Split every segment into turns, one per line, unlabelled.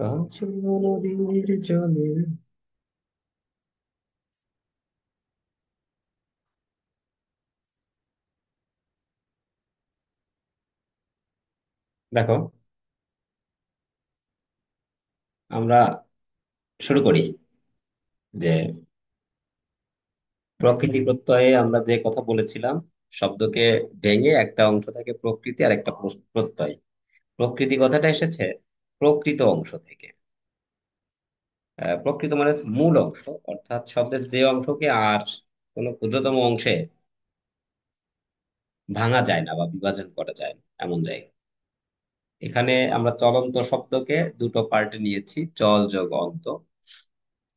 কাঞ্চন নদীর জলে। দেখো, আমরা শুরু করি যে প্রকৃতি প্রত্যয়ে আমরা যে কথা বলেছিলাম, শব্দকে ভেঙে একটা অংশ থাকে প্রকৃতি আর একটা প্রত্যয়। প্রকৃতি কথাটা এসেছে প্রকৃত অংশ থেকে। প্রকৃত মানে হচ্ছে মূল অংশ, অর্থাৎ শব্দের যে অংশকে আর কোনো ক্ষুদ্রতম অংশে ভাঙা যায় না বা বিভাজন করা যায় না এমন জায়গা। এখানে আমরা চলন্ত শব্দকে দুটো পার্টে নিয়েছি, চল যোগ অন্ত।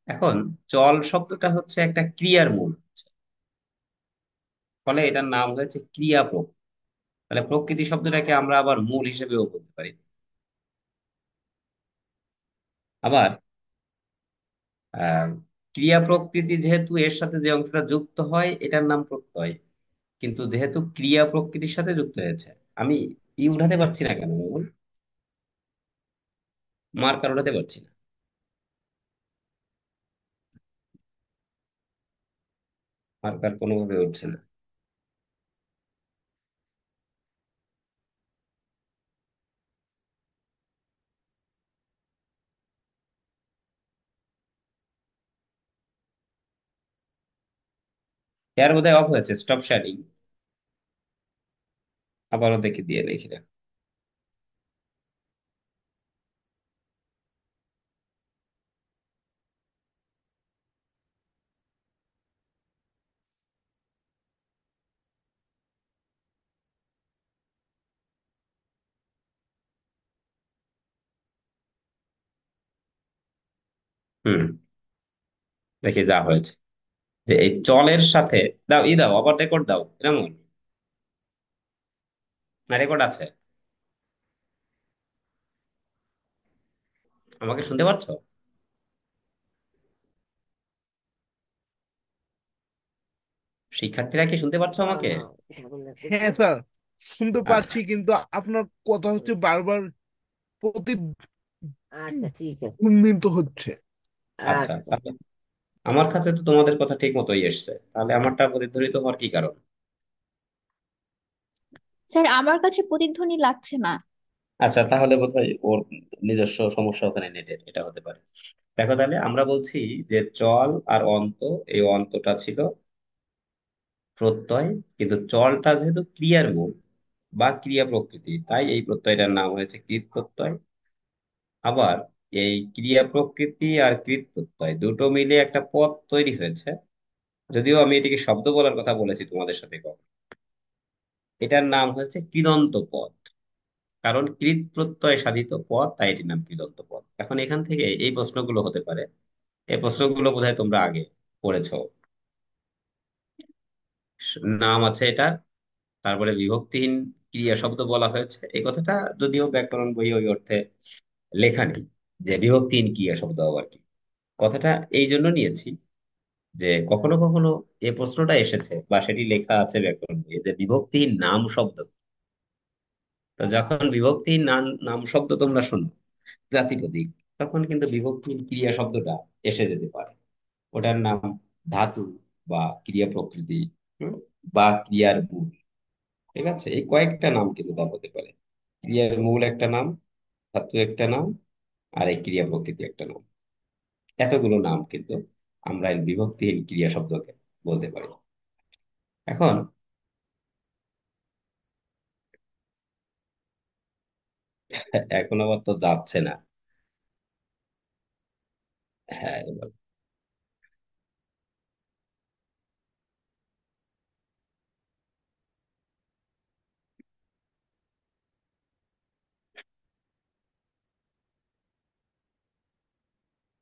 এখন চল শব্দটা হচ্ছে একটা ক্রিয়ার মূল, ফলে এটার নাম হয়েছে ক্রিয়া প্রকৃতি। তাহলে প্রকৃতি শব্দটাকে আমরা আবার মূল হিসেবেও বলতে পারি। আবার আহ ক্রিয়া প্রকৃতি যেহেতু এর সাথে যে অংশটা যুক্ত হয় এটার নাম প্রত্যয়, কিন্তু যেহেতু ক্রিয়া প্রকৃতির সাথে যুক্ত হয়েছে, আমি উঠাতে পারছি না কেন বলুন? মার্কার উঠাতে পারছি না, মার্কার কোনোভাবে উঠছে না। এর বোধহয় অফ হয়েছে, স্টপ শেয়ারিং। আবারও দেখে দিয়ে দেখি না। হুম, দেখি যা হয়েছে। যে এই চলের সাথে দাও, দাও আবার রেকর্ড দাও এরকম। না, রেকর্ড আছে। আমাকে শুনতে পাচ্ছ? শিক্ষার্থীরা কি শুনতে পাচ্ছ আমাকে?
হ্যাঁ স্যার, শুনতে
আচ্ছা,
পাচ্ছি কিন্তু আপনার কথা হচ্ছে বারবার প্রতিধ্বনিত হচ্ছে।
আচ্ছা, তাহলে আমার কাছে তো তোমাদের কথা ঠিক মতোই এসছে, তাহলে আমারটা প্রতিধ্বনিত হওয়ার কি কারণ?
স্যার, আমার কাছে প্রতিধ্বনি লাগছে না।
আচ্ছা, তাহলে বোধহয় ওর নিজস্ব সমস্যা ওখানে, নেটের এটা হতে পারে। দেখো, তাহলে আমরা বলছি যে চল আর অন্ত, এই অন্তটা ছিল প্রত্যয়, কিন্তু চলটা যেহেতু ক্রিয়ার মূল বা ক্রিয়া প্রকৃতি, তাই এই প্রত্যয়টার নাম হয়েছে কৃত প্রত্যয়। আবার এই ক্রিয়া প্রকৃতি আর কৃত প্রত্যয় দুটো মিলে একটা পদ তৈরি হয়েছে। যদিও আমি এটিকে শব্দ বলার কথা বলেছি তোমাদের সাথে কখন, এটার নাম হচ্ছে কৃদন্ত পদ। কারণ কৃত প্রত্যয় সাধিত পদ, তাই এটির নাম কৃদন্ত পদ। এখন এখান থেকে এই প্রশ্নগুলো হতে পারে। এই প্রশ্নগুলো বোধহয় তোমরা আগে পড়েছো। নাম আছে এটা, তারপরে বিভক্তিহীন ক্রিয়া শব্দ বলা হয়েছে, এই কথাটা যদিও ব্যাকরণ বই ওই অর্থে লেখা নেই যে বিভক্তিহীন ক্রিয়া শব্দ আবার কি। কথাটা এই জন্য নিয়েছি যে কখনো কখনো এই প্রশ্নটা এসেছে বা সেটি লেখা আছে ব্যাকরণ বইয়ে যে বিভক্তিহীন নাম শব্দ। তো যখন বিভক্তিহীন নাম নাম শব্দ তোমরা শোনো, প্রাতিপদিক, তখন কিন্তু বিভক্তিহীন ক্রিয়া শব্দটা এসে যেতে পারে। ওটার নাম ধাতু বা ক্রিয়া প্রকৃতি, হুম, বা ক্রিয়ার মূল। ঠিক আছে, এই কয়েকটা নাম কিন্তু তার হতে পারে। ক্রিয়ার মূল একটা নাম, ধাতু একটা নাম, আর এই ক্রিয়া প্রকৃতি একটা নাম। এতগুলো নাম কিন্তু আমরা এই বিভক্তিহীন ক্রিয়া শব্দকে বলতে পারি। এখন এখন আবার তো যাচ্ছে না। হ্যাঁ, এবার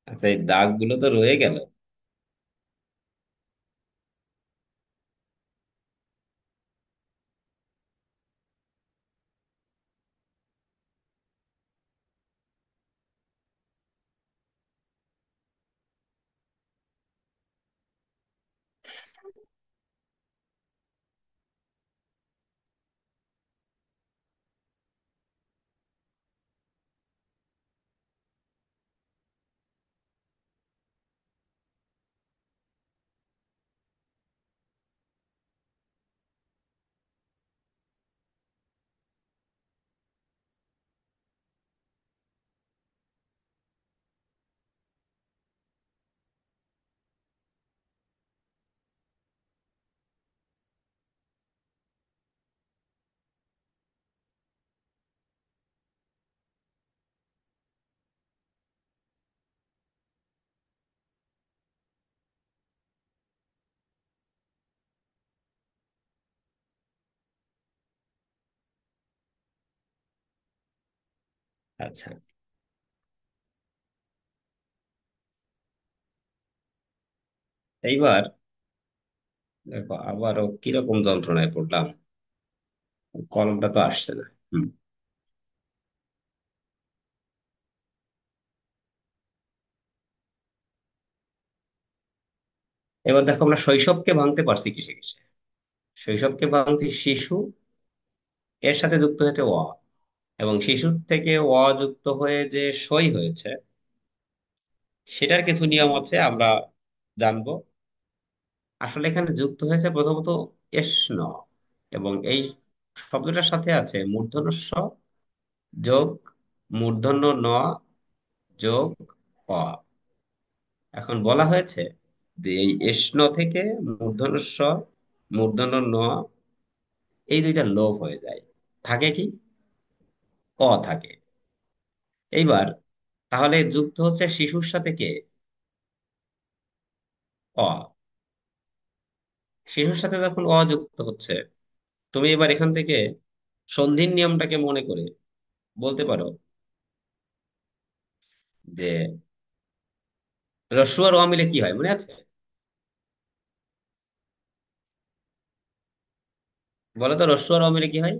আচ্ছা, এই দাগ গুলো তো রয়ে গেল। আচ্ছা, এইবার দেখো আবারও কিরকম যন্ত্রণায় পড়লাম, কলমটা তো আসছে না। হুম। এবার দেখো আমরা শৈশবকে ভাঙতে পারছি কিসে কিসে। শৈশবকে ভাঙছি শিশু, এর সাথে যুক্ত হয়েছে অ, এবং শিশুর থেকে অ যুক্ত হয়ে যে সই হয়েছে, সেটার কিছু নিয়ম আছে আমরা জানবো। আসলে এখানে যুক্ত হয়েছে প্রথমত এষ্ণ, এবং এই শব্দটার সাথে আছে মূর্ধন্য স যোগ মূর্ধন্য ন যোগ অ। এখন বলা হয়েছে যে এই এষ্ণ থেকে মূর্ধন্য স মূর্ধন্য ন, এই দুইটা লোপ হয়ে যায়, থাকে কি অ থাকে। এইবার তাহলে যুক্ত হচ্ছে শিশুর সাথে কে, অ। শিশুর সাথে যখন অ যুক্ত হচ্ছে, তুমি এবার এখান থেকে সন্ধির নিয়মটাকে মনে করে বলতে পারো যে রস্যু আর অ মিলে কি হয়, মনে আছে? বলো তো, রস্যু আর অ মিলে কি হয়?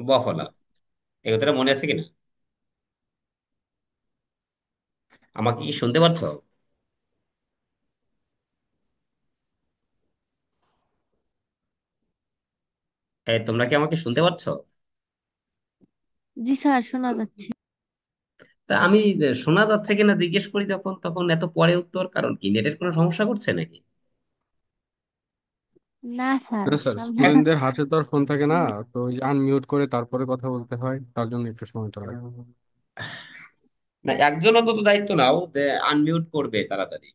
বফলা। এই কথাটা মনে আছে কিনা? আমাকে কি শুনতে পাচ্ছ? তোমরা কি আমাকে শুনতে পাচ্ছ?
জি স্যার, শোনা যাচ্ছে।
তা আমি শোনা যাচ্ছে কিনা জিজ্ঞেস করি যখন, তখন এত পরে উত্তর, কারণ কি নেটের কোনো সমস্যা করছে নাকি?
না স্যার,
না স্যার,
আমরা
স্টুডেন্টদের হাতে তো আর ফোন থাকে না, তো আনমিউট করে তারপরে কথা বলতে হয়, তার জন্য একটু সময়টা লাগে।
না, একজন অন্তত দায়িত্ব নাও যে আনমিউট করবে তাড়াতাড়ি।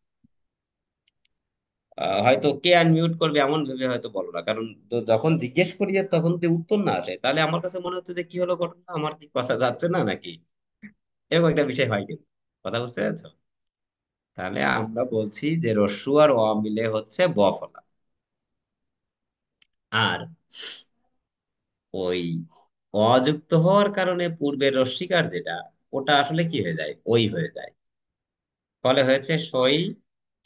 হয়তো কে আনমিউট করবে এমন ভেবে হয়তো বলো না, কারণ যখন জিজ্ঞেস করি যে তখন যদি উত্তর না আসে, তাহলে আমার কাছে মনে হচ্ছে যে কি হলো ঘটনা, আমার কি কথা যাচ্ছে না নাকি, এরকম একটা বিষয় হয় কিন্তু। কথা বুঝতে পেরেছো? তাহলে আমরা বলছি যে রস্যু আর অ মিলে হচ্ছে ব ফলা। আর ওই অযুক্ত হওয়ার কারণে পূর্বের রস্বীকার যেটা, ওটা আসলে কি হয়ে যায়, ওই হয়ে যায়। ফলে হয়েছে সই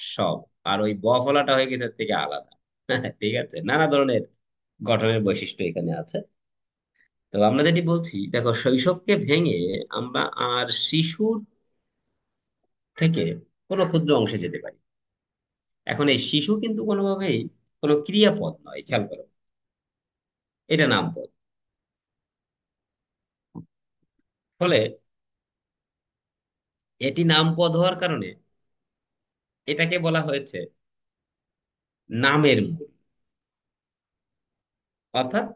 সব। আর ওই ব ফলাটা হয়ে গেছে এর থেকে আলাদা। ঠিক আছে, নানা ধরনের গঠনের বৈশিষ্ট্য এখানে আছে। তো আমরা যেটি বলছি, দেখো শৈশবকে ভেঙে আমরা আর শিশুর থেকে কোনো ক্ষুদ্র অংশে যেতে পারি। এখন এই শিশু কিন্তু কোনোভাবেই কোনো ক্রিয়াপদ নয়, খেয়াল করো, এটা নামপদ। ফলে এটি নামপদ হওয়ার কারণে এটাকে বলা হয়েছে নামের মূল। অর্থাৎ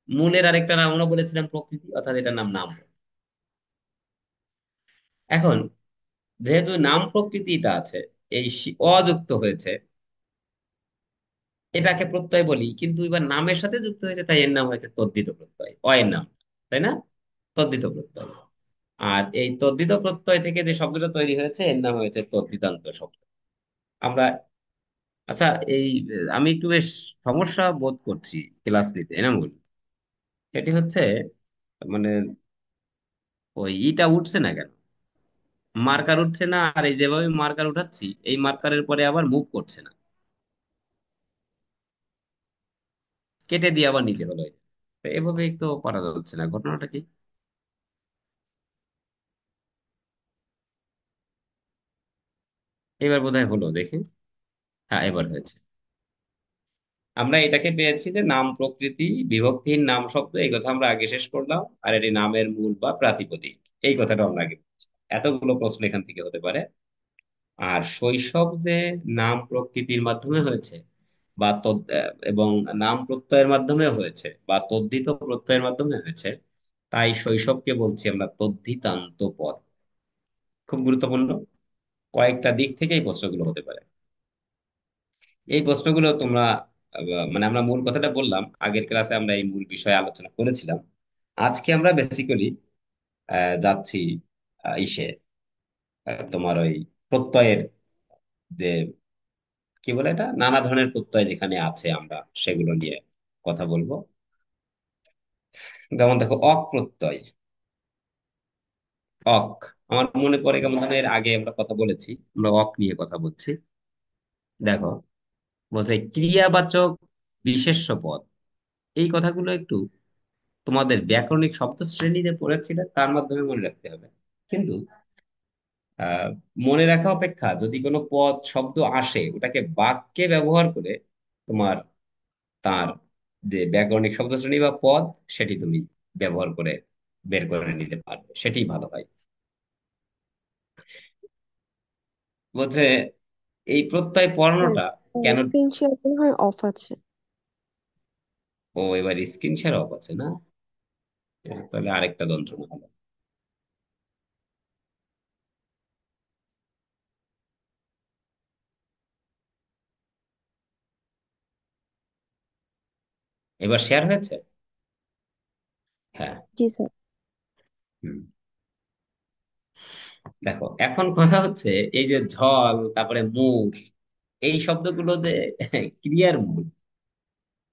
মূলের আরেকটা নাম আমরা বলেছিলাম প্রকৃতি, অর্থাৎ এটার নাম নাম। এখন যেহেতু নাম প্রকৃতিটা আছে, এই অযুক্ত হয়েছে, এটাকে প্রত্যয় বলি, কিন্তু এবার নামের সাথে যুক্ত হয়েছে তাই এর নাম হয়েছে তদ্ধিত প্রত্যয়, অয়ের নাম, তাই না? তদ্ধিত প্রত্যয়। আর এই তদ্ধিত প্রত্যয় থেকে যে শব্দটা তৈরি হয়েছে এর নাম হয়েছে তদ্ধিতান্ত শব্দ। আমরা, আচ্ছা, এই আমি একটু বেশ সমস্যা বোধ করছি ক্লাস নিতে, এনামুল। সেটি হচ্ছে মানে ওই ইটা উঠছে না কেন, মার্কার উঠছে না, আর এই যেভাবে মার্কার উঠাচ্ছি এই মার্কারের পরে আবার মুভ করছে না, কেটে দিয়ে আবার নিতে হলো। তো এভাবে তো পারা যাচ্ছে না, ঘটনাটা কি? এবার বোধহয় হলো, দেখি। হ্যাঁ, এবার হয়েছে। আমরা এটাকে পেয়েছি যে নাম প্রকৃতি, বিভক্তিহীন নাম শব্দ, এই কথা আমরা আগে শেষ করলাম। আর এটি নামের মূল বা প্রাতিপদিক, এই কথাটা আমরা আগে পেয়েছি। এতগুলো প্রশ্ন এখান থেকে হতে পারে। আর শৈশব যে নাম প্রকৃতির মাধ্যমে হয়েছে বা এবং নাম প্রত্যয়ের মাধ্যমে হয়েছে বা তদ্ধিত প্রত্যয়ের মাধ্যমে হয়েছে, তাই শৈশবকে বলছি আমরা তদ্ধিতান্ত পদ। খুব গুরুত্বপূর্ণ, কয়েকটা দিক থেকে এই প্রশ্নগুলো হতে পারে। এই প্রশ্নগুলো তোমরা মানে আমরা মূল কথাটা বললাম, আগের ক্লাসে আমরা এই মূল বিষয়ে আলোচনা করেছিলাম। আজকে আমরা বেসিক্যালি যাচ্ছি ইসে তোমার ওই প্রত্যয়ের যে কি বলে এটা, নানা ধরনের প্রত্যয় যেখানে আছে আমরা সেগুলো নিয়ে কথা বলবো। যেমন দেখো অক প্রত্যয়, অক। আমার মনে পড়ে কেমন যেন এর আগে আমরা কথা বলেছি, আমরা অক নিয়ে কথা বলছি। দেখো, বলছে ক্রিয়াবাচক বিশেষ্য পদ, এই কথাগুলো একটু তোমাদের ব্যাকরণিক শব্দ শ্রেণীতে পড়েছিলে, তার মাধ্যমে মনে রাখতে হবে। কিন্তু আহ মনে রাখা অপেক্ষা যদি কোনো পদ শব্দ আসে, ওটাকে বাক্যে ব্যবহার করে তোমার তার যে ব্যাকরণিক শব্দ শ্রেণী বা পদ, সেটি তুমি ব্যবহার করে বের করে নিতে পারবে, সেটি ভালো হয়। বলছে এই প্রত্যয়
স্যার,
পড়ানোটা কেন।
স্ক্রিন শেয়ার মনে হয় অফ আছে।
ও, এবার স্ক্রিন শেয়ার অফ আছে না? তাহলে আরেকটা যন্ত্রণা হলো। এবার শেয়ার হয়েছে। হ্যাঁ।
জি স্যার।
হুম। দেখো, এখন কথা হচ্ছে এই যে ঝল, তারপরে মুখ, এই শব্দগুলো যে ক্রিয়ার মূল,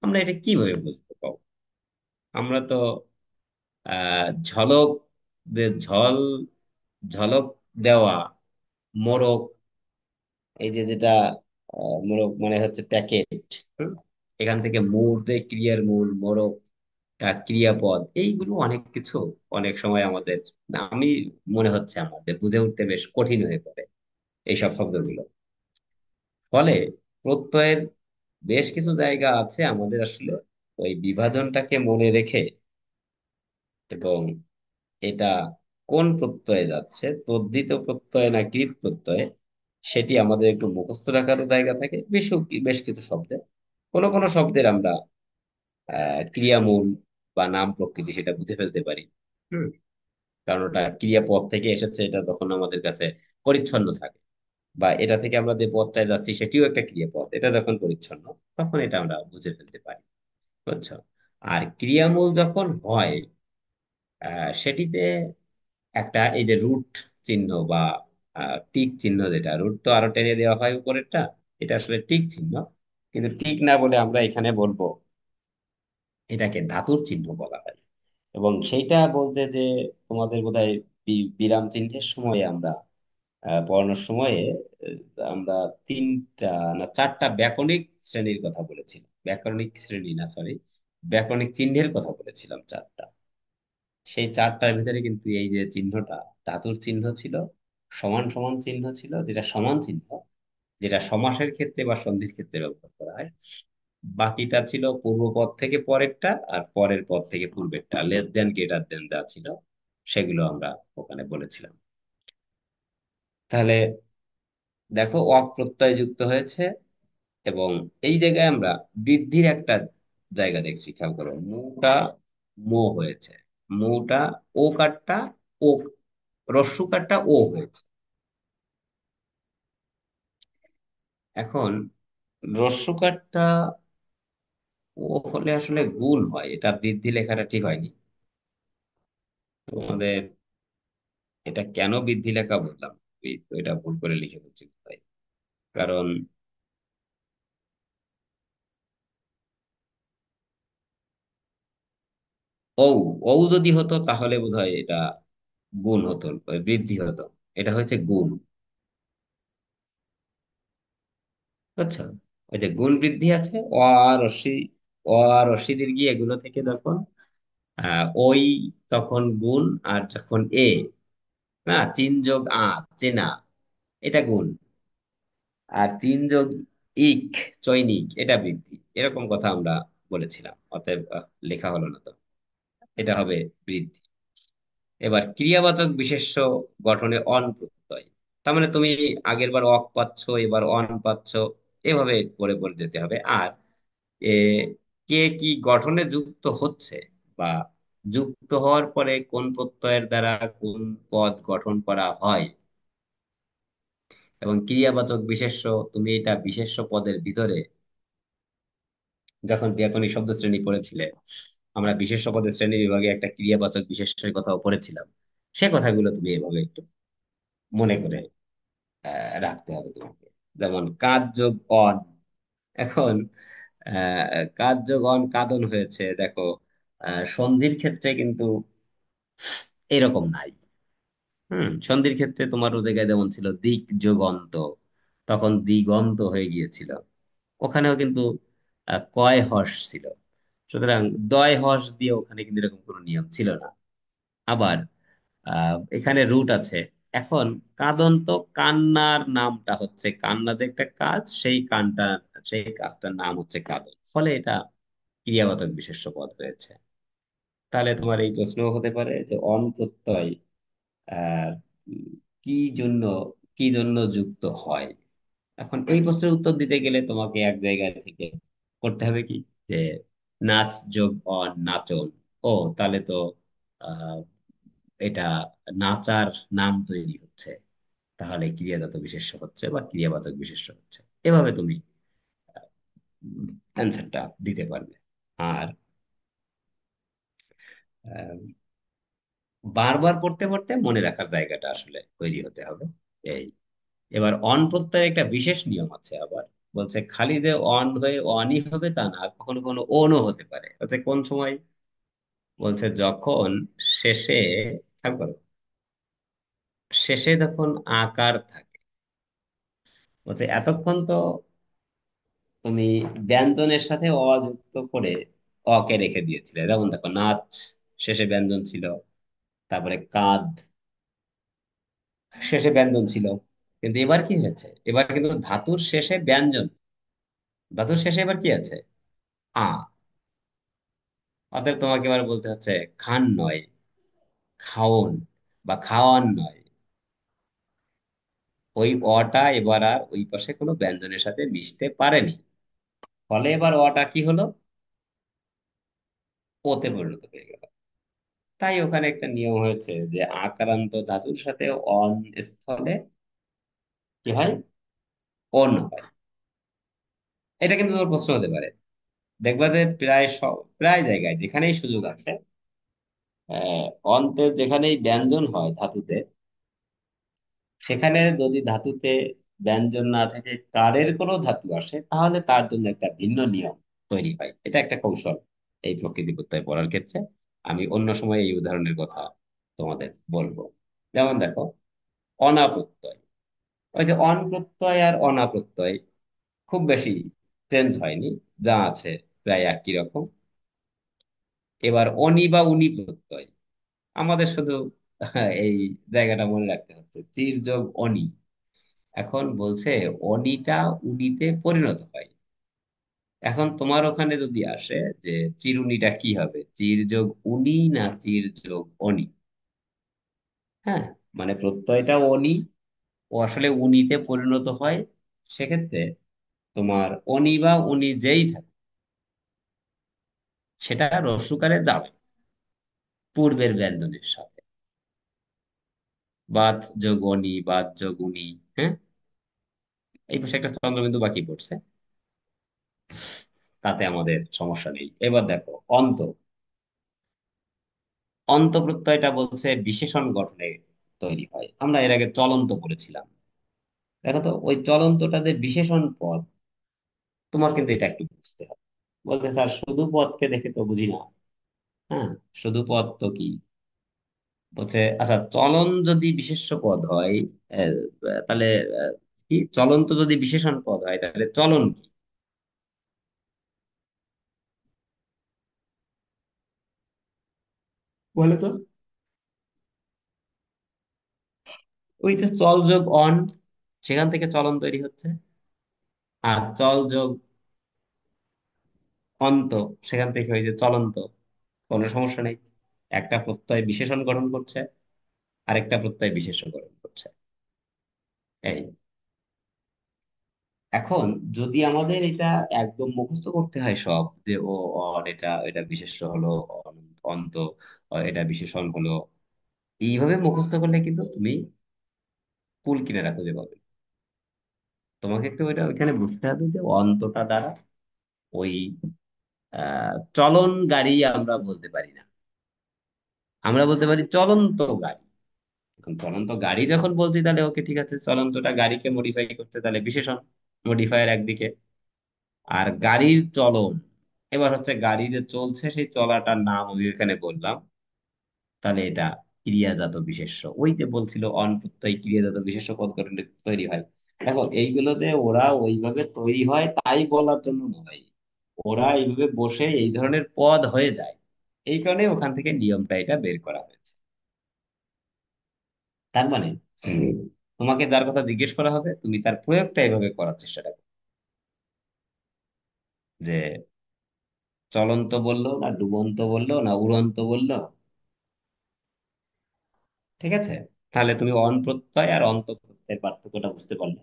আমরা এটা কিভাবে বুঝবো কও? আমরা তো ঝলক, যে ঝল, ঝলক দেওয়া, মোড়ক, এই যে যেটা মোড়ক মানে হচ্ছে প্যাকেট। এখান থেকে মুহূর্তে ক্রিয়ার মূল, মোড়ক ক্রিয়াপদ, এইগুলো অনেক কিছু অনেক সময় আমাদের, আমি মনে হচ্ছে আমাদের বুঝে উঠতে বেশ কঠিন হয়ে পড়ে এইসব শব্দগুলো। ফলে প্রত্যয়ের বেশ কিছু জায়গা আছে আমাদের আসলে ওই বিভাজনটাকে মনে রেখে, এবং এটা কোন প্রত্যয়ে যাচ্ছে, তদ্ধিত প্রত্যয় না কৃৎ প্রত্যয়ে, সেটি আমাদের একটু মুখস্থ রাখারও জায়গা থাকে বেশ বেশ কিছু শব্দে। কোনো কোনো শব্দের আমরা ক্রিয়ামূল বা নাম প্রকৃতি সেটা বুঝে ফেলতে পারি। হুম। কারণ ওটা ক্রিয়াপদ থেকে এসেছে, এটা তখন আমাদের কাছে পরিচ্ছন্ন থাকে। বা এটা থেকে আমরা যে পদটায় যাচ্ছি সেটিও একটা ক্রিয়াপদ, এটা যখন পরিচ্ছন্ন, তখন এটা আমরা বুঝে ফেলতে পারি। বুঝছো? আর ক্রিয়ামূল যখন হয়, সেটিতে একটা এই যে রুট চিহ্ন বা টিক চিহ্ন, যেটা রুট তো আরো টেনে দেওয়া হয় উপরেরটা, এটা আসলে টিক চিহ্ন। কিন্তু টিক না বলে আমরা এখানে বলবো এটাকে ধাতুর চিহ্ন বলা হয়। এবং সেইটা বলতে যে তোমাদের বোধহয় বিরাম চিহ্নের সময়ে আমরা পড়ানোর সময়ে আমরা তিনটা না চারটা ব্যাকরণিক শ্রেণীর কথা বলেছিলাম, ব্যাকরণিক শ্রেণী না, সরি, ব্যাকরণিক চিহ্নের কথা বলেছিলাম চারটা। সেই চারটার ভিতরে কিন্তু এই যে চিহ্নটা ধাতুর চিহ্ন ছিল, সমান সমান চিহ্ন ছিল, যেটা সমান চিহ্ন, যেটা সমাসের ক্ষেত্রে বা সন্ধির ক্ষেত্রে ব্যবহার করা হয়। বাকিটা ছিল পূর্বপদ থেকে পরেরটা, আর পরের পদ থেকে পূর্বেরটা, লেস দেন গ্রেটার দেন যা ছিল সেগুলো আমরা ওখানে বলেছিলাম। তাহলে দেখো, অক প্রত্যয় যুক্ত হয়েছে, এবং এই জায়গায় আমরা বৃদ্ধির একটা জায়গা দেখছি, খেয়াল করো, মুটা মো হয়েছে, মুটা ও কারটা ও, রস্যু কারটা ও হয়েছে। এখন রস্যু কারটা ও হলে আসলে গুণ হয়, এটা বৃদ্ধি লেখাটা ঠিক হয়নি তোমাদের। এটা কেন বৃদ্ধি লেখা বললাম, এই তো এটা ভুল করে লিখে ফেলছি ভাই। কারণ ঔ, ঔ যদি হতো তাহলে বোধহয় এটা গুণ হতো, বৃদ্ধি হতো। এটা হচ্ছে গুণ। আচ্ছা, ওই যে গুণ বৃদ্ধি আছে, অ আর রস্যি, অ আর রস্যি দীর্ঘি এগুলো থেকে যখন ওই, তখন গুণ। আর যখন এ, না, চিন যোগ আ, চেনা, এটা গুণ। আর তিন যোগ ইক, চৈনিক, এটা বৃদ্ধি। এরকম কথা আমরা বলেছিলাম, অতএব লেখা হলো না তো, এটা হবে বৃদ্ধি। এবার ক্রিয়াবাচক বিশেষ্য গঠনে অন প্রত্যয়, তার মানে তুমি আগের বার অক পাচ্ছ, এবার অন পাচ্ছ, এভাবে পড়ে পড়ে যেতে হবে। আর এ কে কি গঠনে যুক্ত হচ্ছে, বা যুক্ত হওয়ার পরে কোন প্রত্যয়ের দ্বারা কোন পদ গঠন করা হয়, এবং ক্রিয়াবাচক বিশেষ্য, তুমি এটা বিশেষ্য পদের ভিতরে যখন ব্যাকরণিক শব্দ শ্রেণী পড়েছিলে, আমরা বিশেষ্য পদের শ্রেণী বিভাগে একটা ক্রিয়াবাচক বিশেষ্যের কথাও পড়েছিলাম। সে কথাগুলো তুমি এভাবে একটু মনে করে রাখতে হবে তোমাকে। যেমন কাজ যোগ অন, এখন কাজ যোগ অন কাদন হয়েছে, দেখো সন্ধির ক্ষেত্রে কিন্তু এরকম নাই। সন্ধির ক্ষেত্রে তোমার জায়গায় যেমন ছিল দিক যুগন্ত, তখন দিগন্ত হয়ে গিয়েছিল। ওখানেও কিন্তু কয় হর্ষ ছিল। সুতরাং দয় হর্ষ দিয়ে ওখানে কিন্তু এরকম কোনো নিয়ম ছিল না। আবার এখানে রুট আছে। এখন কাদন্ত, কান্নার নামটা হচ্ছে, কান্না যে একটা কাজ, সেই কাজটার নাম হচ্ছে কাদন, ফলে এটা ক্রিয়াবাচক বিশেষ্য পদ হয়েছে। তাহলে তোমার এই প্রশ্ন হতে পারে যে অন প্রত্যয় আহ উম, কি জন্য কি জন্য যুক্ত হয়। এখন এই প্রশ্নের উত্তর দিতে গেলে তোমাকে এক জায়গা থেকে করতে হবে কি, যে নাচ যোগ অন নাচন। ও, তাহলে তো আহ এটা নাচার নাম তৈরি হচ্ছে, তাহলে ক্রিয়াজাত বিশেষ্য হচ্ছে বা ক্রিয়াবাচক বিশেষ্য হচ্ছে। এভাবে তুমি অ্যান্সারটা দিতে পারবে। আর আহ, বারবার পড়তে পড়তে মনে রাখার জায়গাটা আসলে তৈরি হতে হবে। এই, এবার অন প্রত্যয়ের একটা বিশেষ নিয়ম আছে আবার। বলছে খালি যে অন হয়ে অনই হবে তা না, কখনো কখনো ওনও হতে পারে। বলছে কোন সময়? বলছে যখন শেষে, খেয়াল করো, শেষে যখন আকার থাকে। বলছে এতক্ষণ তো তুমি ব্যঞ্জনের সাথে অ যুক্ত করে অকে রেখে দিয়েছিলে। যেমন দেখো, নাচ শেষে ব্যঞ্জন ছিল, তারপরে কাঁধ শেষে ব্যঞ্জন ছিল। কিন্তু এবার কি হয়েছে? এবার কিন্তু ধাতুর শেষে ব্যঞ্জন, ধাতুর শেষে এবার কি আছে? আ। অতএব তোমাকে এবার বলতে হচ্ছে খান নয়, খাওন বা খাওয়ান নয়। ওই অটা এবার আর ওই পাশে কোনো ব্যঞ্জনের সাথে মিশতে পারেনি। ফলে এবার অটা কি হলো? ওতে পরিণত হয়ে গেল। তাই ওখানে একটা নিয়ম হয়েছে যে আকারান্ত ধাতুর সাথে অন স্থলে কি হয়? অন হয়। এটা কিন্তু তোমার প্রশ্ন হতে পারে। দেখবা যে প্রায় সব, প্রায় জায়গায় যেখানেই সুযোগ আছে, অন্তে যেখানেই ব্যঞ্জন হয় ধাতুতে, সেখানে যদি ধাতুতে ব্যঞ্জন না থাকে, কারের কোনো ধাতু আসে, তাহলে তার জন্য একটা ভিন্ন নিয়ম তৈরি হয়। এটা একটা কৌশল এই প্রকৃতি প্রত্যয় পড়ার ক্ষেত্রে। আমি অন্য সময় এই উদাহরণের কথা তোমাদের বলবো। যেমন দেখো, অনাপ্রত্যয়। ওই যে অন প্রত্যয় আর অনাপ্রত্যয় খুব বেশি চেঞ্জ হয়নি, যা আছে প্রায় একই রকম। এবার অনি বা উনি প্রত্যয়, আমাদের শুধু এই জায়গাটা মনে রাখতে হচ্ছে, চির যোগ অনি। এখন বলছে অনিটা উনিতে পরিণত হয়। এখন তোমার ওখানে যদি আসে যে চিরুনিটা কি হবে, চির যোগ উনি না চির যোগ অনি? হ্যাঁ, মানে প্রত্যয়টা অনি, ও আসলে উনিতে পরিণত হয়। সেক্ষেত্রে তোমার অনি বা উনি যেই থাকে, সেটা রস্যকারে যাবে পূর্বের ব্যঞ্জনের সাথে। বাত যোগ অনি, বাত যোগ উনি। হ্যাঁ, এই পাশে একটা চন্দ্রবিন্দু বাকি পড়ছে, তাতে আমাদের সমস্যা নেই। এবার দেখো অন্ত। অন্ত প্রত্যয়টা বলছে বিশেষণ গঠনে তৈরি হয়। আমরা এর আগে চলন্ত পড়েছিলাম। দেখো তো, ওই চলন্তটা যে বিশেষণ পদ, তোমার কিন্তু এটা একটু বুঝতে হবে। বলতে স্যার শুধু পদকে দেখে তো বুঝি না। হ্যাঁ, শুধু পদ তো কি? বলছে আচ্ছা, চলন যদি বিশেষ্য পদ হয়, আহ, তাহলে আহ, কি চলন্ত যদি বিশেষণ পদ হয়, তাহলে চলন কি? বলে তো। ওই যে চল যোগ অন, সেখান থেকে চলন তৈরি হচ্ছে। আর চল যোগ অন্ত, সেখান থেকে ওই যে চলন্ত। কোনো সমস্যা নেই। একটা প্রত্যয় বিশেষণ গঠন করছে, আরেকটা প্রত্যয় বিশেষ্য গঠন করছে। এই, এখন যদি আমাদের এটা একদম মুখস্থ করতে হয় সব, যে ও অর এটা এটা বিশেষ্য হলো, অন্ত এটা বিশেষণ হলো, এইভাবে মুখস্থ করলে কিন্তু তুমি কুল কিনারা খুঁজে পাবে। তোমাকে একটু ওইটা ওইখানে বুঝতে হবে যে অন্তটা দ্বারা ওই চলন গাড়ি আমরা বলতে পারি না, আমরা বলতে পারি চলন্ত গাড়ি। এখন চলন্ত গাড়ি যখন বলছি, তাহলে ওকে ঠিক আছে, চলন্তটা গাড়িকে মডিফাই করতে, তাহলে বিশেষণ, মডিফায়ার একদিকে। আর গাড়ির চলন, এবার হচ্ছে গাড়ি যে চলছে সেই চলাটার নাম আমি এখানে বললাম, তাহলে এটা ক্রিয়াজাত বিশেষ্য। ওই যে বলছিল অন প্রত্যয় ক্রিয়াজাত বিশেষ্য পদ গঠনে তৈরি হয়। দেখো এইগুলো যে ওরা ওইভাবে তৈরি হয় তাই বলার জন্য নয়, ওরা এইভাবে বসে এই ধরনের পদ হয়ে যায়, এই কারণে ওখান থেকে নিয়মটা এটা বের করা হয়েছে। তার মানে তোমাকে যার কথা জিজ্ঞেস করা হবে তুমি তার প্রয়োগটা এভাবে করার চেষ্টাটা করো, যে চলন্ত বললো না ডুবন্ত বললো না উড়ন্ত বললো। ঠিক আছে, তাহলে তুমি অন প্রত্যয় আর অন্ত প্রত্যয়ের পার্থক্যটা বুঝতে পারলে।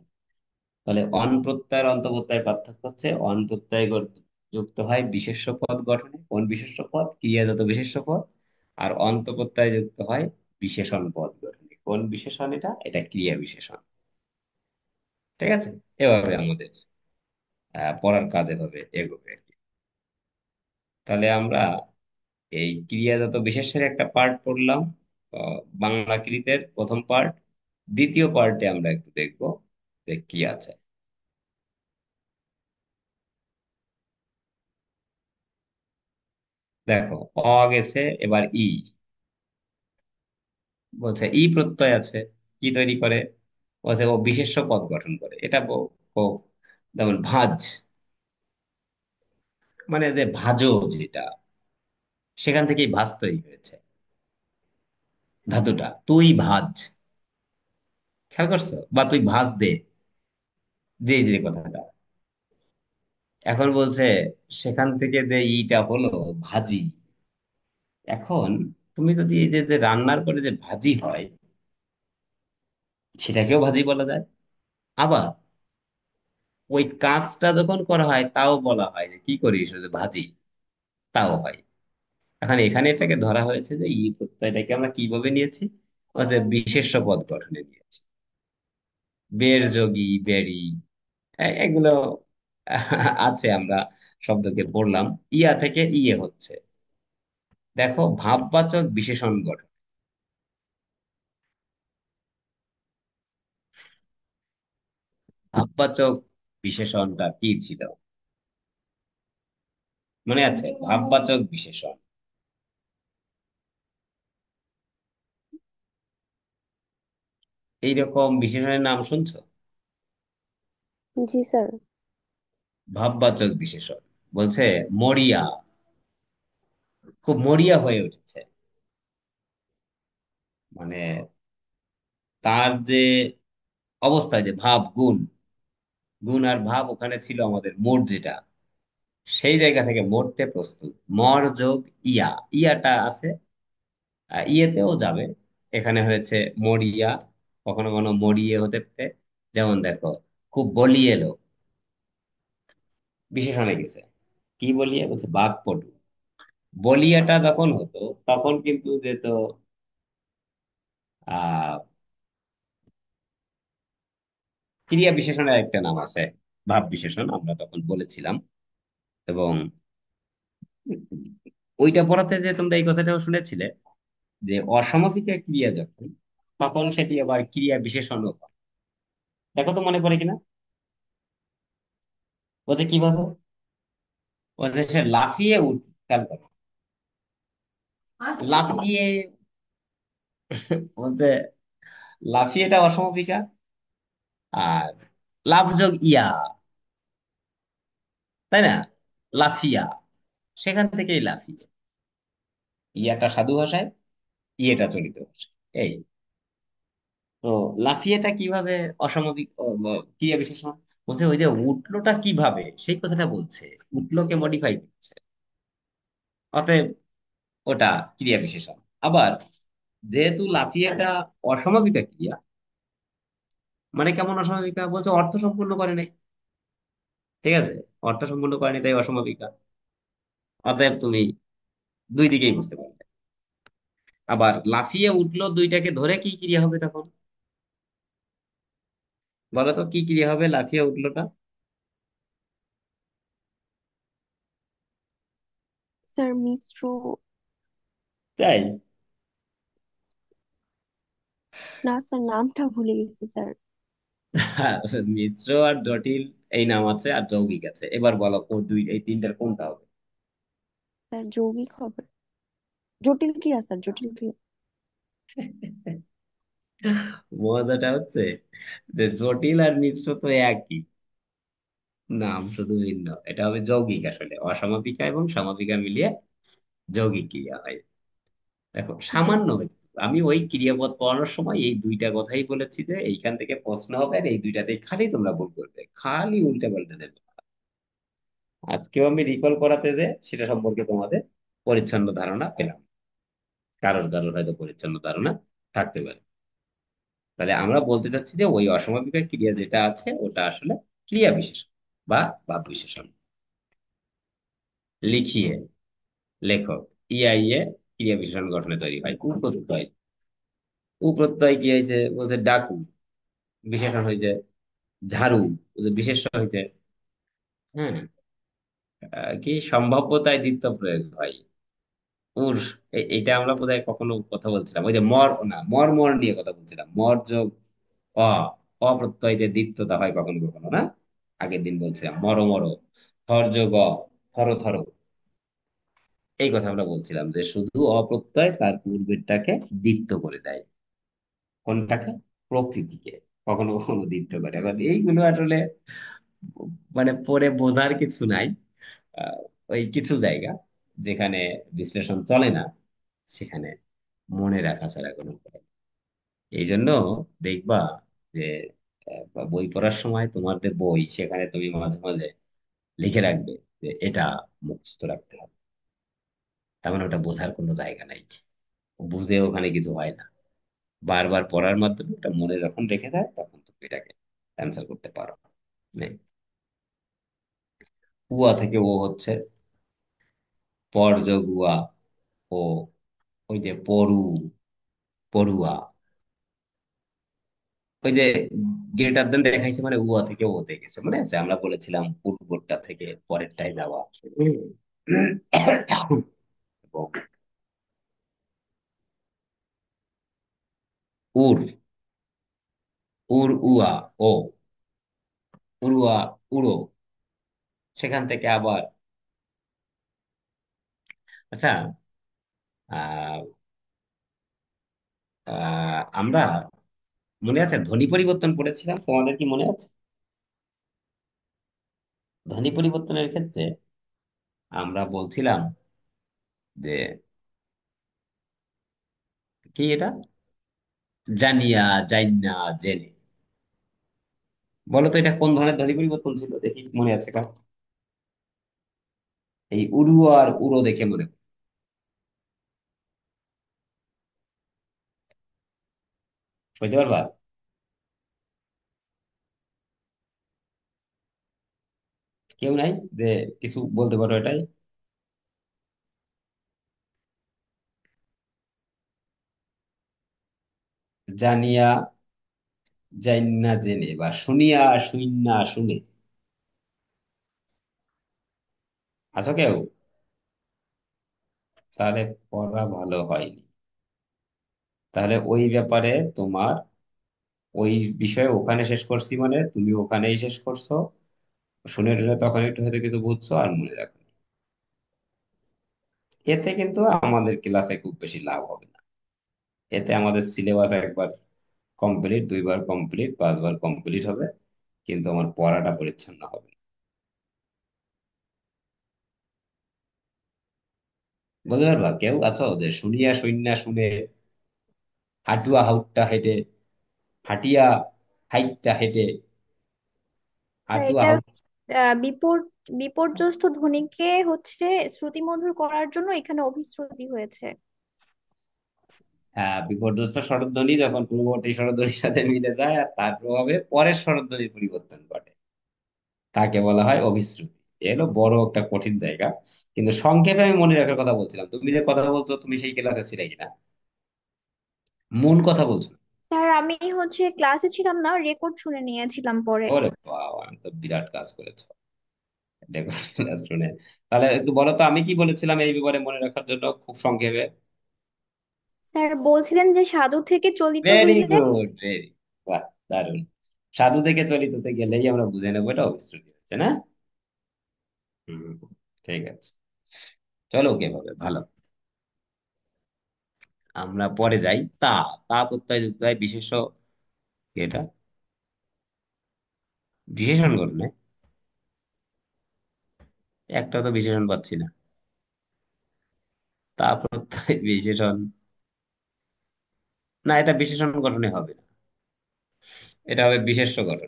তাহলে অন প্রত্যয় আর অন্ত প্রত্যয়ের পার্থক্য হচ্ছে অন প্রত্যয় যুক্ত হয় বিশেষ্য পদ গঠনে, কোন বিশেষ্য পদ? ক্রিয়াজাত বিশেষ্য পদ। আর অন্ত প্রত্যয় যুক্ত হয় বিশেষণ পদ গঠনে, কোন বিশেষণ? এটা এটা ক্রিয়া বিশেষণ। ঠিক আছে, এভাবে আমাদের পড়ার কাজ এভাবে এগোবে আর কি। তাহলে আমরা এই ক্রিয়াজাত বিশেষ্যের একটা পার্ট পড়লাম, বাংলা কৃতের প্রথম পার্ট। দ্বিতীয় পার্টে আমরা একটু দেখবো যে কি আছে। দেখো, অ গেছে, এবার ই। বলছে ই প্রত্যয় আছে, কি তৈরি করে? বলছে ও বিশেষ্য পদ গঠন করে। এটা যেমন ভাজ, মানে যে ভাজো যেটা, সেখান থেকেই ভাজ তৈরি হয়েছে ধাতুটা। তুই ভাজ, খেয়াল করছো? বা তুই ভাজ দে, যে যে কথাটা এখন বলছে, সেখান থেকে যে ইটা হলো ভাজি। এখন তুমি যদি এই যে যে রান্নার পরে যে ভাজি হয় সেটাকেও ভাজি বলা যায়। আবার ওই কাজটা যখন করা হয় তাও বলা হয় যে কি করিস, ওই যে ভাজি, তাও হয়। এখন এখানে এটাকে ধরা হয়েছে যে ই প্রত্যয়টাকে আমরা কিভাবে নিয়েছি, ও যে বিশেষ্য পদ গঠনে নিয়েছি। বের যোগী বেরি, এগুলো আছে, আমরা শব্দকে পড়লাম। ইয়া থেকে ইয়ে হচ্ছে। দেখো ভাববাচক বিশেষণ গঠন, ভাববাচক বিশেষণটা কি ছিল মনে আছে? ভাববাচক বিশেষণ, এইরকম বিশেষণের নাম শুনছো?
জি স্যার।
ভাববাচক বিশেষণ বলছে মরিয়া, খুব মরিয়া হয়ে উঠেছে। মানে তার যে অবস্থায়, যে ভাব গুণ, গুণ আর ভাব ওখানে ছিল আমাদের মোট যেটা, সেই জায়গা থেকে মরতে প্রস্তুত। মর যোগ ইয়া, ইয়াটা আছে, ইয়েতেও যাবে। এখানে হয়েছে মরিয়া, কখনো কখনো মরিয়ে হতে পারে। যেমন দেখো, খুব বলিয়ে লোক, বিশেষণে গেছে। কি বলিয়ে? বলছে বাকপটু। বলিয়াটা যখন হতো তখন কিন্তু যেত আহ ক্রিয়া বিশেষণের একটা নাম আছে, ভাব বিশেষণ, আমরা তখন বলেছিলাম। এবং ওইটা পড়াতে যে তোমরা এই কথাটাও শুনেছিলে যে অসমাপিকা ক্রিয়া যখন, তখন সেটি আবার ক্রিয়া বিশেষণও হয়। দেখো তো মনে পড়ে কিনা? বলছে কিভাবে? বলছে সে লাফিয়ে উঠ, খেয়াল করো, লাফিয়ে, বলছে লাফিয়েটা অসমাপিকা, আর লাফ যোগ ইয়া, তাই না? লাফিয়া, সেখান থেকেই লাফিয়ে, ইয়াটা সাধু ভাষায়, ইয়েটা চলিত ভাষায়। এই তো লাফিয়েটা কিভাবে অসাময়িক ক্রিয়া বিশেষণ? বলছে ওই যে উঠলোটা কিভাবে, সেই কথাটা বলছে, উঠলোকে মডিফাই করছে, অতএব ওটা ক্রিয়া বিশেষণ। আবার যেহেতু লাফিয়েটা অসমাপিকা ক্রিয়া, মানে কেমন অসমাপিকা? বলছে অর্থ সম্পূর্ণ করে নাই। ঠিক আছে, অর্থ সম্পূর্ণ করেনি তাই অসমাপিকা। অতএব তুমি দুই দিকেই বুঝতে পারবে। আবার লাফিয়ে উঠলো, দুইটাকে ধরে কি ক্রিয়া হবে তখন? বলো তো কি ক্রিয়া হবে লাফিয়ে উঠলোটা?
স্যার মিশ্র।
তাই?
না স্যার, নামটা ভুলে গেছি স্যার।
হ্যাঁ, মিশ্র আর জটিল এই নাম আছে, আর যৌগিক আছে। এবার বলো, দুই এই তিনটার কোনটা হবে?
স্যার যৌগিক হবে। জটিল ক্রিয়া স্যার, জটিল ক্রিয়া।
মজাটা হচ্ছে যে জটিল আর মিশ্র তো একই, নাম শুধু ভিন্ন। এটা হবে যৌগিক, আসলে অসমাপিকা এবং সমাপিকা মিলিয়ে যৌগিক ক্রিয়া হয়। দেখো
জি
সামান্য
স্যার।
একটু। আমি ওই ক্রিয়াপদ পড়ানোর সময় এই দুইটা কথাই বলেছি যে এইখান থেকে প্রশ্ন হবে আর এই দুইটাতেই খালি তোমরা ভুল করবে, খালি উল্টে পাল্টে দেবে। আজকেও আমি রিকল করাতে যে সেটা সম্পর্কে তোমাদের পরিচ্ছন্ন ধারণা পেলাম। কারোর কারোর হয়তো পরিচ্ছন্ন ধারণা থাকতে পারে। তাহলে আমরা বলতে চাচ্ছি যে ওই অসমাপিকা ক্রিয়া যেটা আছে ওটা আসলে ক্রিয়া বিশেষণ বা ভাব বিশেষণ। লিখিয়ে লেখক ইয়া ইয়ে ক্রিয়া বিশেষণ গঠনে তৈরি হয়। কুপ্রত্যয়, কুপ্রত্যয় কি হয়েছে বলছে ডাকু, বিশেষণ হয়েছে ঝাড়ু, বলছে বিশেষ্য হয়েছে হ্যাঁ কি সম্ভাব্যতায় দ্বিত্ব প্রয়োগ হয়। উর এটা আমরা বোধহয় কখনো কথা বলছিলাম, ওই যে মর না মর মর নিয়ে কথা বলছিলাম, মর যোগ অ অপ্রত্যয়তে দ্বিত্বতা হয় কখনো কখনো না, আগের দিন বলছিলাম মর মর, থর যোগ অ থর থর। এই কথা আমরা বলছিলাম যে শুধু অপ্রত্যয় তার পূর্বেরটাকে দ্বিত্ব করে দেয়। কোনটাকে? প্রকৃতিকে। কখনো কখনো দ্বিত্ব করে। এবার এইগুলো আসলে মানে পড়ে বোঝার কিছু নাই। আহ, ওই কিছু জায়গা যেখানে বিশ্লেষণ চলে না সেখানে মনে রাখা ছাড়া কোনো উপায় নেই। এই জন্য দেখবা যে বই পড়ার সময় তোমার যে বই সেখানে তুমি মাঝে মাঝে লিখে রাখবে যে এটা মুখস্থ রাখতে হবে। তার মানে ওটা বোঝার কোনো জায়গা নাই, বুঝে ওখানে কিছু হয় না। বারবার পড়ার মাধ্যমে ওটা মনে যখন রেখে দেয় তখন তুমি এটাকে অ্যান্সার করতে পারো। নেই, উয়া থেকে ও হচ্ছে পর যোগ উয়া ও, ওই যে পড়ু পড়ুয়া, ওই যে গ্রেটার দেন দেখাইছে মানে উয়া থেকে ওতে গেছে, মনে আছে আমরা বলেছিলাম পূর্বটা থেকে পরেরটায় যাওয়া। এবং উর, উর উয়া ও, উড়ুয়া উড়ো, সেখান থেকে আবার আচ্ছা আহ আমরা মনে আছে ধ্বনি পরিবর্তন করেছিলাম, তোমাদের কি মনে আছে? ধ্বনি পরিবর্তনের ক্ষেত্রে আমরা বলছিলাম যে কি এটা জানিয়া জাইন্না জেনে, বলো তো এটা কোন ধরনের ধ্বনি পরিবর্তন ছিল, দেখি মনে আছে কার? এই উড়ু আর উড়ো দেখে মনে করো। বুঝতে পারবা? কেউ নাই যে কিছু বলতে পারো এটাই? জানিয়া জাইন্না জেনে বা শুনিয়া শুইন্না শুনে, আছো কেউ? তাহলে পড়া ভালো হয়নি। তাহলে ওই ব্যাপারে তোমার ওই বিষয়ে ওখানে শেষ করছি মানে তুমি ওখানেই শেষ করছো, শুনে টুনে তখন একটু হয়তো কিছু বুঝছো আর মনে রাখো। এতে কিন্তু আমাদের ক্লাসে খুব বেশি লাভ হবে না। এতে আমাদের সিলেবাস একবার কমপ্লিট, দুইবার কমপ্লিট, পাঁচবার কমপ্লিট হবে, কিন্তু আমার পড়াটা পরিচ্ছন্ন হবে না। বুঝতে পারবা? কেউ আছো যে শুনিয়া শুইন্না শুনে, হাটুয়া হাউটটা হেঁটে, হাটিয়া হাইটটা হেঁটে,
স্যার
হাটুয়া
এটা
হাউট।
বিপর্যস্ত ধ্বনিকে হচ্ছে শ্রুতিমধুর করার জন্য এখানে অভিশ্রুতি হয়েছে।
হ্যাঁ, বিপর্যস্ত স্বরধ্বনি যখন পূর্ববর্তী স্বরধ্বনির সাথে মিলে যায় আর তার প্রভাবে পরের স্বরধ্বনির পরিবর্তন ঘটে তাকে বলা হয় অভিশ্রুতি। এ হলো বড় একটা কঠিন জায়গা, কিন্তু সংক্ষেপে আমি মনে রাখার কথা বলছিলাম। তুমি যে কথা বলছো তুমি সেই ক্লাসে ছিলে কিনা, মূল কথা বলছো না।
স্যার আমি হচ্ছে ক্লাসে ছিলাম না, রেকর্ড শুনে নিয়েছিলাম পরে।
ওরে বাবা, আমি তো বিরাট কাজ করেছো রেকর্ড ক্লাস শুনে। তাহলে একটু বলো তো আমি কি বলেছিলাম এই ব্যাপারে মনে রাখার জন্য খুব সংক্ষেপে।
স্যার বলছিলেন যে সাধু থেকে চলিত
ভেরি
হইলে।
গুড, ভেরি, বাহ দারুণ। সাধু থেকে চলিততে গেলেই আমরা বুঝে নেবো এটা অভিশ্রুতি হচ্ছে না। হম, ঠিক আছে। চলো কিভাবে ভালো। আমরা পরে যাই। তা প্রত্যয় যুক্ত হয় বিশেষ্য, কি এটা, বিশেষণ গঠনে। একটা তো বিশেষণ পাচ্ছি না। তা প্রত্যয় বিশেষণ, না এটা বিশেষণ গঠনে হবে না, এটা হবে বিশেষ্য গঠনে।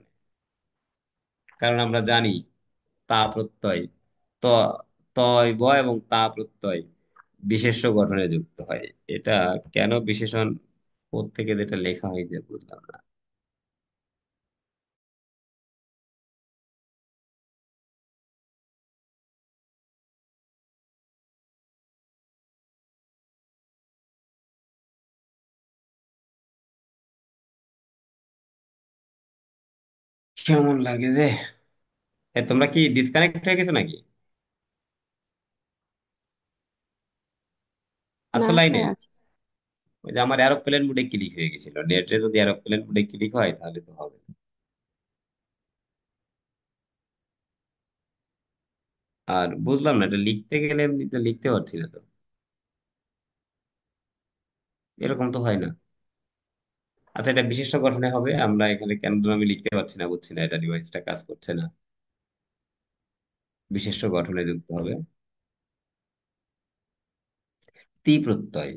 কারণ আমরা জানি তা প্রত্যয়, ত, তয় ব এবং তা প্রত্যয় বিশেষ্য গঠনে যুক্ত হয়। এটা কেন বিশেষণ থেকে যেটা লেখা হয়েছে বুঝলাম না। কেমন লাগে যে, তোমরা কি ডিসকানেক্ট হয়ে গেছো নাকি?
না
আসল লাইনে?
স্যার আছে।
ওই যে আমার এরোপ্লেন মোডে ক্লিক হয়ে গেছিল, নেটে যদি এরোপ্লেন মোডে ক্লিক হয় তাহলে তো হবে না। আর বুঝলাম না, এটা লিখতে গেলে এমনিতে লিখতে পারছি না তো, এরকম তো হয় না। আচ্ছা, এটা বিশিষ্ট গঠনে হবে। আমরা এখানে কেন যেন আমি লিখতে পারছি না, বুঝছি না, এটা ডিভাইসটা কাজ করছে না। বিশেষ্য গঠনে যুক্ত হবে তি প্রত্যয়।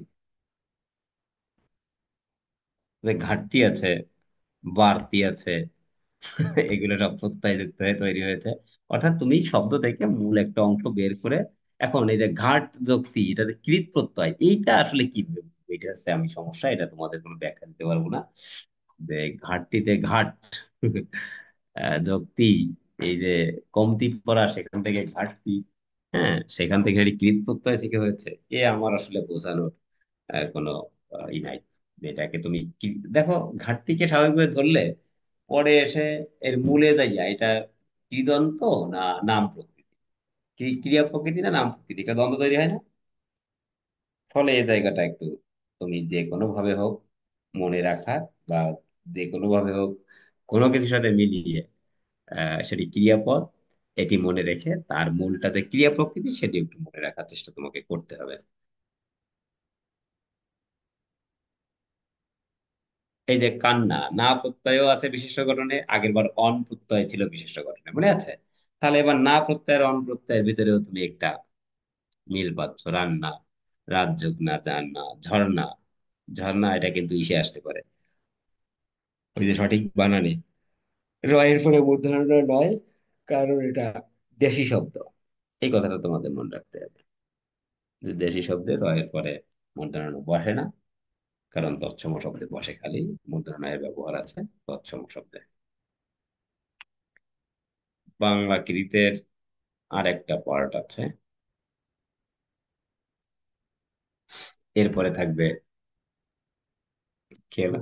যে ঘাটতি আছে, বাড়তি আছে, এগুলো সব প্রত্যয় যুক্ত হয়ে তৈরি হয়েছে। অর্থাৎ তুমি শব্দ থেকে মূল একটা অংশ বের করে, এখন এই যে ঘাট যুক্তি, এটা যে কৃত প্রত্যয়, এইটা আসলে কি বুঝবো? এটা হচ্ছে আমি সমস্যা, এটা তোমাদের কোনো ব্যাখ্যা দিতে পারবো না। যে ঘাটতিতে ঘাট, যুক্তি, এই যে কমতি পড়া সেখান থেকে ঘাটতি, হ্যাঁ সেখান থেকে এটি কৃত প্রত্যয় থেকে হয়েছে, এ আমার আসলে বোঝানোর কোনো ই নাই। যে এটাকে তুমি দেখো, ঘাটতিকে স্বাভাবিকভাবে ধরলে পরে এসে এর মূলে যাইয়া এটা কৃদন্ত না নাম প্রকৃতি, ক্রিয়া প্রকৃতি না নাম প্রকৃতি, এটা দ্বন্দ্ব তৈরি হয় না। ফলে এই জায়গাটা একটু তুমি যে কোনো ভাবে হোক মনে রাখার, বা যে কোনো ভাবে হোক কোনো কিছুর সাথে মিলিয়ে সেটি ক্রিয়াপদ, এটি মনে রেখে তার মূলটা যে ক্রিয়া প্রকৃতি সেটি একটু মনে রাখার চেষ্টা তোমাকে করতে হবে। এই যে কান্না, না প্রত্যয়ও আছে বিশেষ্য গঠনে, আগের বার অন প্রত্যয় ছিল বিশেষ্য গঠনে, মনে আছে? তাহলে এবার না প্রত্যয়ের অন প্রত্যয়ের ভিতরেও তুমি একটা মিল পাচ্ছ। রান্না, রাজযোগ না, যান না, ঝর্ণা, ঝর্ণা এটা কিন্তু ইসে আসতে পারে, ওই যে সঠিক বানানে রয়ের পরে মূর্ধন্য নয়, কারণ এটা দেশি শব্দ। এই কথাটা তোমাদের মনে রাখতে হবে, যে দেশি শব্দে রয়ের পরে মূর্ধন্য বসে না, কারণ তৎসম শব্দে বসে খালি, মূর্ধন্য এর ব্যবহার আছে তৎসম শব্দে। বাংলা কৃতের আর একটা পার্ট আছে, এরপরে থাকবে খেলা।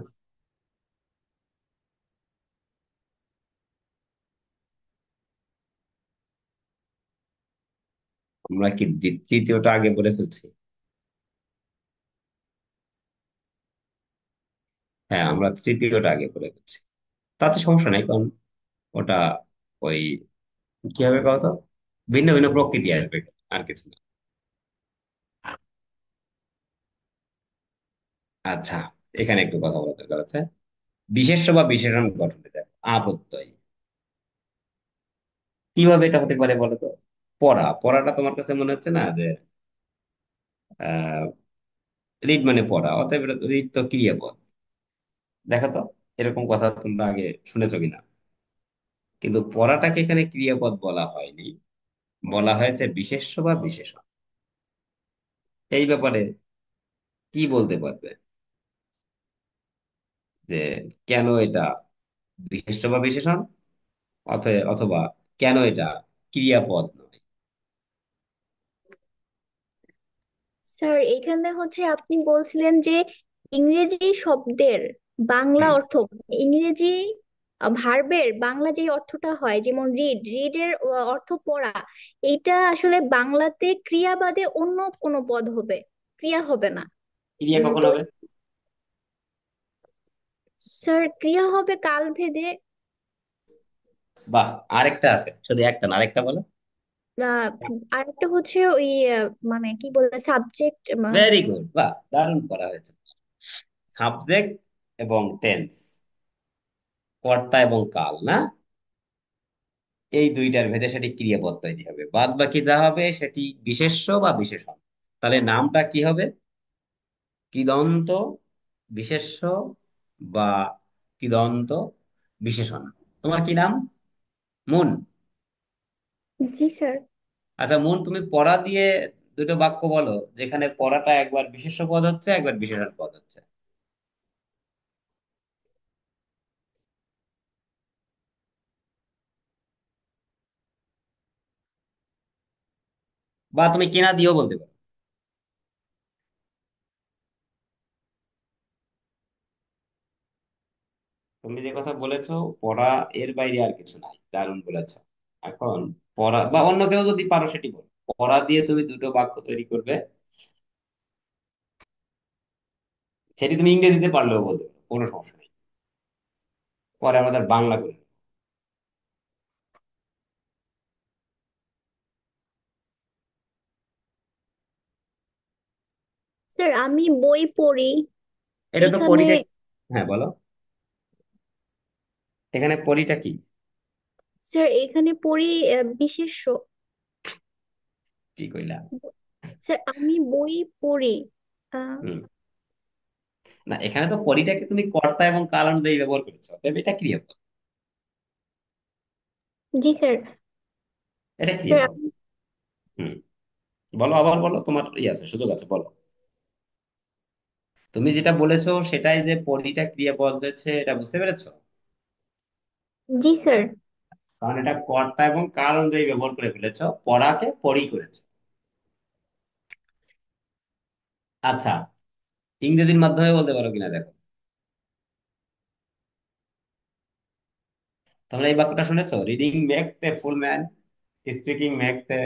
আমরা কি তৃতীয়টা আগে বলে ফেলছি? হ্যাঁ, আমরা তৃতীয়টা আগে বলে ফেলছি, তাতে সমস্যা নাই, কারণ ওটা ওই কি হবে কত, ভিন্ন ভিন্ন প্রকৃতি আসবে, আর কিছু না। আচ্ছা, এখানে একটু কথা বলা দরকার আছে। বিশেষ্য বা বিশেষণ গঠনে দেখো প্রত্যয় কিভাবে এটা হতে পারে বলো তো? পড়াটা তোমার কাছে মনে হচ্ছে না যে আহ রিড মানে পড়া, অতএব রিড তো ক্রিয়াপদ। দেখো তো, এরকম কথা তোমরা আগে শুনেছো কিনা? কিন্তু পড়াটাকে এখানে ক্রিয়াপদ বলা হয়নি, বলা হয়েছে বিশেষ্য বা বিশেষণ। এই ব্যাপারে কি বলতে পারবে, যে কেন এটা বিশেষ্য বা বিশেষণ, অথবা কেন এটা ক্রিয়াপদ নয়?
স্যার এখানে হচ্ছে আপনি বলছিলেন যে ইংরেজি শব্দের বাংলা
হুম।
অর্থ, ইংরেজি ভার্বের বাংলা যে অর্থটা হয়, যেমন রিডের অর্থ পড়া, এইটা আসলে বাংলাতে ক্রিয়া বাদে অন্য কোনো পদ হবে, ক্রিয়া হবে না।
ক্রিয়া কখন
তো
হবে?
স্যার ক্রিয়া হবে কাল ভেদে।
বাহ, আরেকটা আছে, শুধু একটা না, আরেকটা বলো।
আহ, আর একটা হচ্ছে ওই মানে কি বলে সাবজেক্ট।
ভেরি গুড, বাহ, দারুণ করা হয়েছে। সাবজেক্ট এবং টেন্স, কর্তা এবং কাল, না? এই দুইটার ভেদে সেটি ক্রিয়াপদ তৈরি হবে, বাদ বাকি যা হবে সেটি বিশেষ্য বা বিশেষণ। তাহলে নামটা কি হবে? কৃদন্ত বিশেষ্য বা কৃদন্ত বিশেষণ। তোমার কি নাম? মুন।
জি স্যার।
আচ্ছা মুন, তুমি পড়া দিয়ে দুটো বাক্য বলো যেখানে পড়াটা একবার বিশেষ্য পদ হচ্ছে, একবার বিশেষণ পদ হচ্ছে। বা তুমি কেনা দিয়েও বলতে পারো। তুমি যে কথা বলেছো, পড়া এর বাইরে আর কিছু নাই, দারুণ বলেছো। এখন পড়া বা অন্য কেউ যদি পারো সেটি বলো। পড়া দিয়ে তুমি দুটো বাক্য তৈরি করবে, সেটি তুমি ইংরেজিতে পারলেও বলতে পারো, কোনো সমস্যা নেই। পরে আমাদের বাংলা করে নেবো।
স্যার আমি বই পড়ি
এটা তো
এখানে।
পরীটা। হ্যাঁ বলো, এখানে পরীটা কি?
স্যার এখানে পড়ি বিশেষ্য।
কি কইলা?
স্যার আমি বই পড়ি। আহ,
হুম। না, এখানে তো পরীটাকে তুমি কর্তা এবং কাল অনুযায়ী ব্যবহার করেছো, তবে এটা ক্রিয়াপদ।
জি স্যার।
এটা
স্যার
ক্রিয়াপদ। হুম। বলো, আবার বলো, তোমার আছে, সুযোগ আছে, বলো। তুমি যেটা বলেছো সেটাই, যে পরীটা ক্রিয়াপদ হয়েছে, এটা বুঝতে পেরেছো?
জি স্যার।
কারণ এটা কর্তা এবং কাল অনুযায়ী ব্যবহার করে ফেলেছো, পড়াকে পড়ি করেছো। আচ্ছা, ইংরেজির মাধ্যমে বলতে পারো কিনা দেখো। তোমরা এই বাক্যটা শুনেছো, reading makes a full man, speaking makes a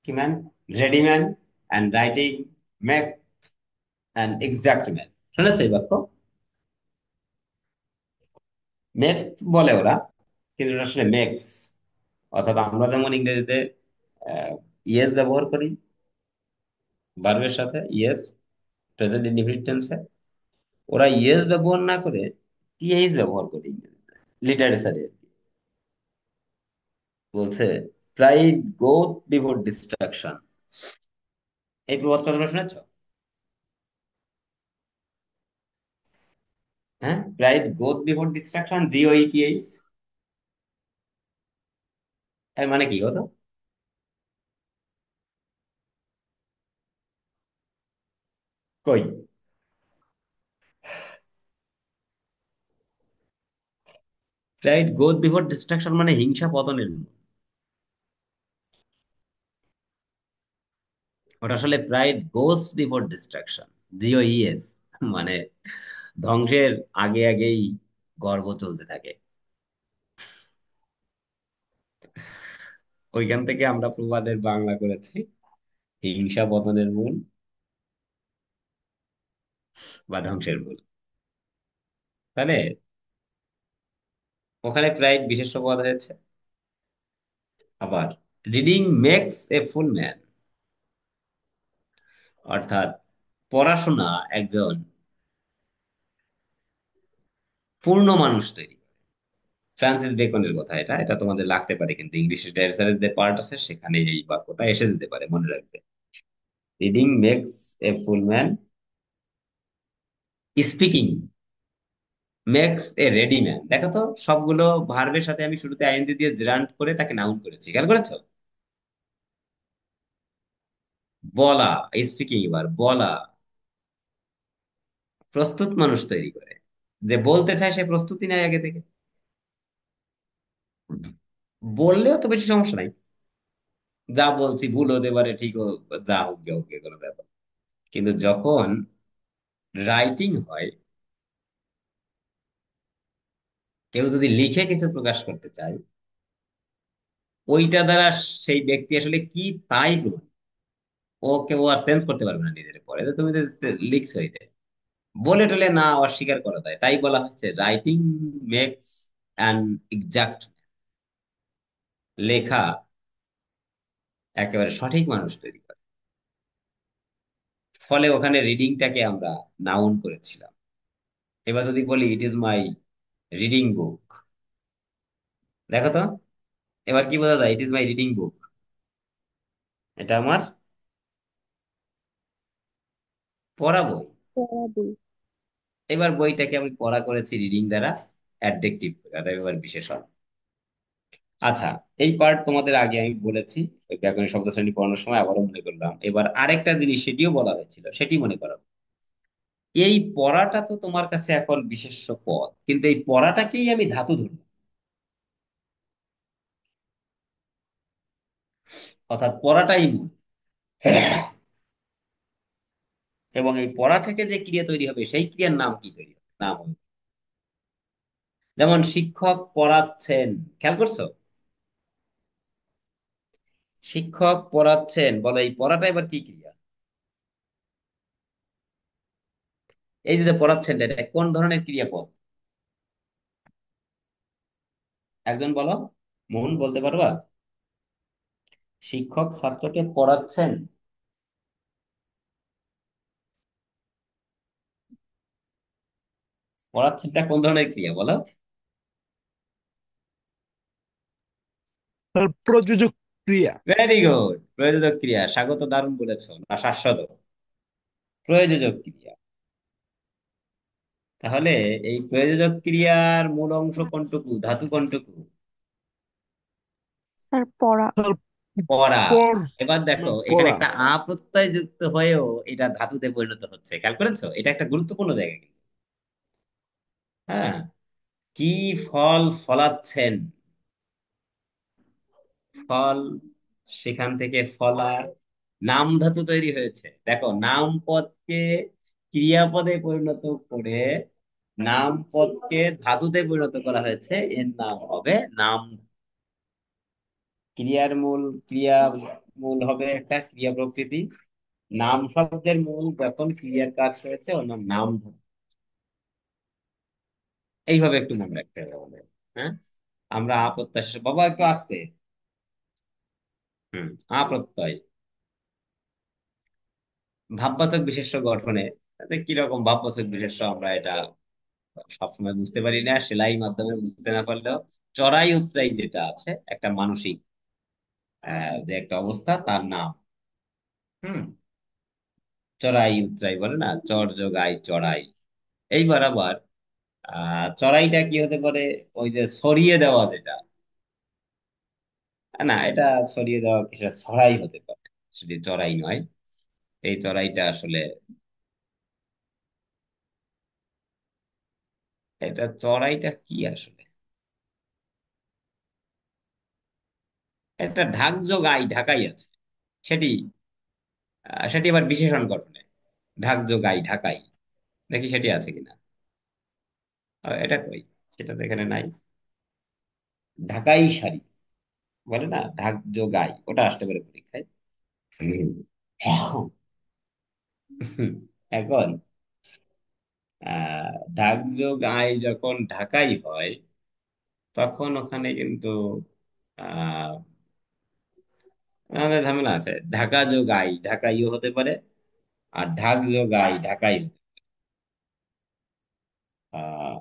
key man, ready man, and writing make an exact man. শুনেছো এই বাক্য? মেক্স বলে ওরা, কিন্তু এটা আসলে মেক্স। অর্থাৎ আমরা যেমন ইংরেজিতে ইয়েস ব্যবহার করি ভার্বের সাথে, ইয়েস প্রেজেন্ট ইনডিফিনিট টেন্সে, ওরা ইয়েস ব্যবহার না করে টিএইচ ব্যবহার করে ইংরেজিতে, লিটারেচারে। বলছে প্রাইড গোথ বিফোর ডিস্ট্রাকশন। এই প্রবাদটা তোমরা শুনেছো? হ্যাঁ, pride goeth before destruction, GOETH। এর মানে কি হতো? কই, প্রাইড গোথ বিফোর ডিস্ট্রাকশন মানে হিংসা পতনের মূল। ওটা আসলে প্রাইড গোস বিফোর ডিস্ট্রাকশন, GOES। মানে ধ্বংসের আগে আগেই গর্ব চলতে থাকে। ওইখান থেকে আমরা প্রবাদের বাংলা করেছি হিংসা পতনের মূল বা ধ্বংসের মূল। তাহলে ওখানে প্রাইড বিশেষ্য পদ হয়েছে। আবার reading makes a full man, অর্থাৎ পড়াশোনা একজন পূর্ণ মানুষ তৈরি করে। ফ্রান্সিস বেকনের কথা এটা, এটা তোমাদের লাগতে পারে, কিন্তু ইংলিশ লিটারেচারের যে পার্ট আছে সেখানে এই বাক্যটা এসে যেতে পারে, মনে রাখবে। Reading makes a full man, speaking makes a ready man. দেখো তো, সবগুলো ভার্বের সাথে আমি শুরুতে আইএনজি দিয়ে গ্রান্ট করে তাকে নাউন করেছি, খেয়াল করেছো? বলা, স্পিকিং, এবার বলা, প্রস্তুত মানুষ তৈরি করে। যে বলতে চায় সে প্রস্তুতি নেয় আগে থেকে, বললেও তো বেশি সমস্যা নাই, যা বলছি ভুল হতে পারে, ঠিক যা হোক গে হোক গে, কোনো ব্যাপার। কিন্তু যখন রাইটিং হয়, কেউ যদি লিখে কিছু প্রকাশ করতে চায়, ওইটা দ্বারা সেই ব্যক্তি আসলে কি তাই প্রমাণ, ও কেউ আর সেন্স করতে পারবে না নিজের পরে, যে তুমি যে লিখছো এটা। বলে টলে না অস্বীকার করা যায়, তাই বলা হচ্ছে রাইটিং মেক্স অ্যান এক্সাক্ট, লেখা একেবারে সঠিক মানুষ তৈরি করে। ফলে ওখানে রিডিংটাকে আমরা নাউন করেছিলাম। এবার যদি বলি it is my reading book, দেখো তো এবার কি বোঝা যায়? It is my reading book, এটা আমার পড়া বই।
পড়া বই।
এবার বইটাকে আমি পড়া করেছি রিডিং দ্বারা, অ্যাডজেক্টিভ এটা এবার বিশেষণ। আচ্ছা, এই পার্ট তোমাদের আগে আমি বলেছি ওই ব্যাকরণ শব্দ শ্রেণী পড়ানোর সময়, আবারও মনে করলাম। এবার আরেকটা জিনিস সেটিও বলা হয়েছিল, সেটি মনে করো। এই পড়াটা তো তোমার কাছে এখন বিশেষ্য পদ, কিন্তু এই পড়াটাকেই আমি ধাতু ধরলাম, অর্থাৎ পড়াটাই মূল। এবং এই পড়া থেকে যে ক্রিয়া তৈরি হবে সেই ক্রিয়ার নাম কি তৈরি হবে? নাম হবে। যেমন শিক্ষক পড়াচ্ছেন, খেয়াল করছো? শিক্ষক পড়াচ্ছেন, বলো এই পড়াটা এবার কি ক্রিয়া? এই যে পড়াচ্ছেন, এটা কোন ধরনের ক্রিয়াপদ? একজন বলো, মোহন বলতে পারবা? শিক্ষক ছাত্রকে পড়াচ্ছেন, পড়াচ্ছেনটা কোন ধরনের ক্রিয়া বলো?
স্যার প্রযোজক ক্রিয়া।
ভেরি গুড, প্রয়োজক ক্রিয়া। স্বাগত, দারুণ বলেছো, না শাশ্বত, প্রয়োজক ক্রিয়া। তাহলে এই প্রয়োজক ক্রিয়ার মূল অংশ কোনটুকু, ধাতু কোনটুকু?
স্যার পড়া।
স্যার
পড়া।
পড়
এবার
না
দেখো এখানে
পড়া।
একটা আ প্রত্যয় যুক্ত হয়েও এটা ধাতুতে পরিণত হচ্ছে, খেয়াল করেছো? এটা একটা গুরুত্বপূর্ণ জায়গা কিন্তু। হ্যাঁ, কি ফল ফলাচ্ছেন, ফল, সেখান থেকে ফলা, নাম ধাতু তৈরি হয়েছে। দেখো নাম পদকে ক্রিয়াপদে পরিণত করে নাম পদকে ধাতুতে পরিণত করা হয়েছে, এর নাম হবে নাম। ক্রিয়ার মূল, ক্রিয়া মূল হবে একটা ক্রিয়া প্রকৃতি। নাম শব্দের মূল যখন ক্রিয়ার কাজ হয়েছে ওর নাম নাম ধাতু। এইভাবে একটু মনে রাখতে হবে আমাদের। হ্যাঁ, আমরা আ প্রত্যয় শেষে, বাবা একটু আসতে, হম, আ প্রত্যয় ভাববাচক বিশেষ্য গঠনে। তাতে কিরকম ভাববাচক বিশেষ্য আমরা এটা সবসময় বুঝতে পারি না, সেলাই মাধ্যমে বুঝতে না পারলেও চড়াই উতরাই যেটা আছে একটা মানসিক যে একটা অবস্থা, তার নাম। হুম, চড়াই উতরাই বলে না, চর যোগাই চড়াই। এইবার আবার চড়াইটা কি হতে পারে? ওই যে ছড়িয়ে দেওয়া যেটা, না এটা ছড়িয়ে দেওয়া কি, সেটা ছড়াই হতে পারে, শুধু চড়াই নয়। এই চড়াইটা আসলে, এটা চড়াইটা কি আসলে? একটা ঢাক যোগ আই, ঢাকাই আছে সেটি, সেটি আবার বিশেষণ গঠনে। ঢাক যোগ আই, ঢাকাই, দেখি সেটি আছে কিনা। এটা কই, সেটা তো এখানে নাই। ঢাকাই শাড়ি বলে না, ঢাক যোগ আই, ওটা আসতে পারে পরীক্ষায়। হুম। এখন ঢাক যোগ আই যখন ঢাকাই হয়, তখন ওখানে কিন্তু আহ আমাদের ঝামেলা আছে। ঢাকা যোগ আই, ঢাকাইও হতে পারে, আর ঢাক যোগ আই, ঢাকাই। আহ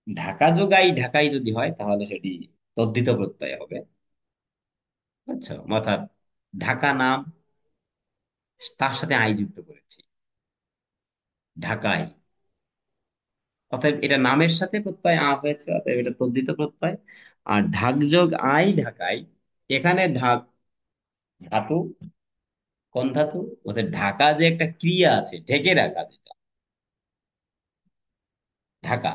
ঢাকা যোগ আই, ঢাকাই যদি হয় তাহলে সেটি তদ্ধিত প্রত্যয় হবে। বুঝছো? অর্থাৎ ঢাকা নাম, তার সাথে আই যুক্ত করেছি, ঢাকাই। অতএব এটা নামের সাথে প্রত্যয় আ হয়েছে, অতএব এটা তদ্ধিত প্রত্যয়। আর ঢাক যোগ আই, ঢাকাই, এখানে ঢাক ধাতু, কোন ধাতু? বলছে ঢাকা যে একটা ক্রিয়া আছে, ঢেকে রাখা যেটা, ঢাকা,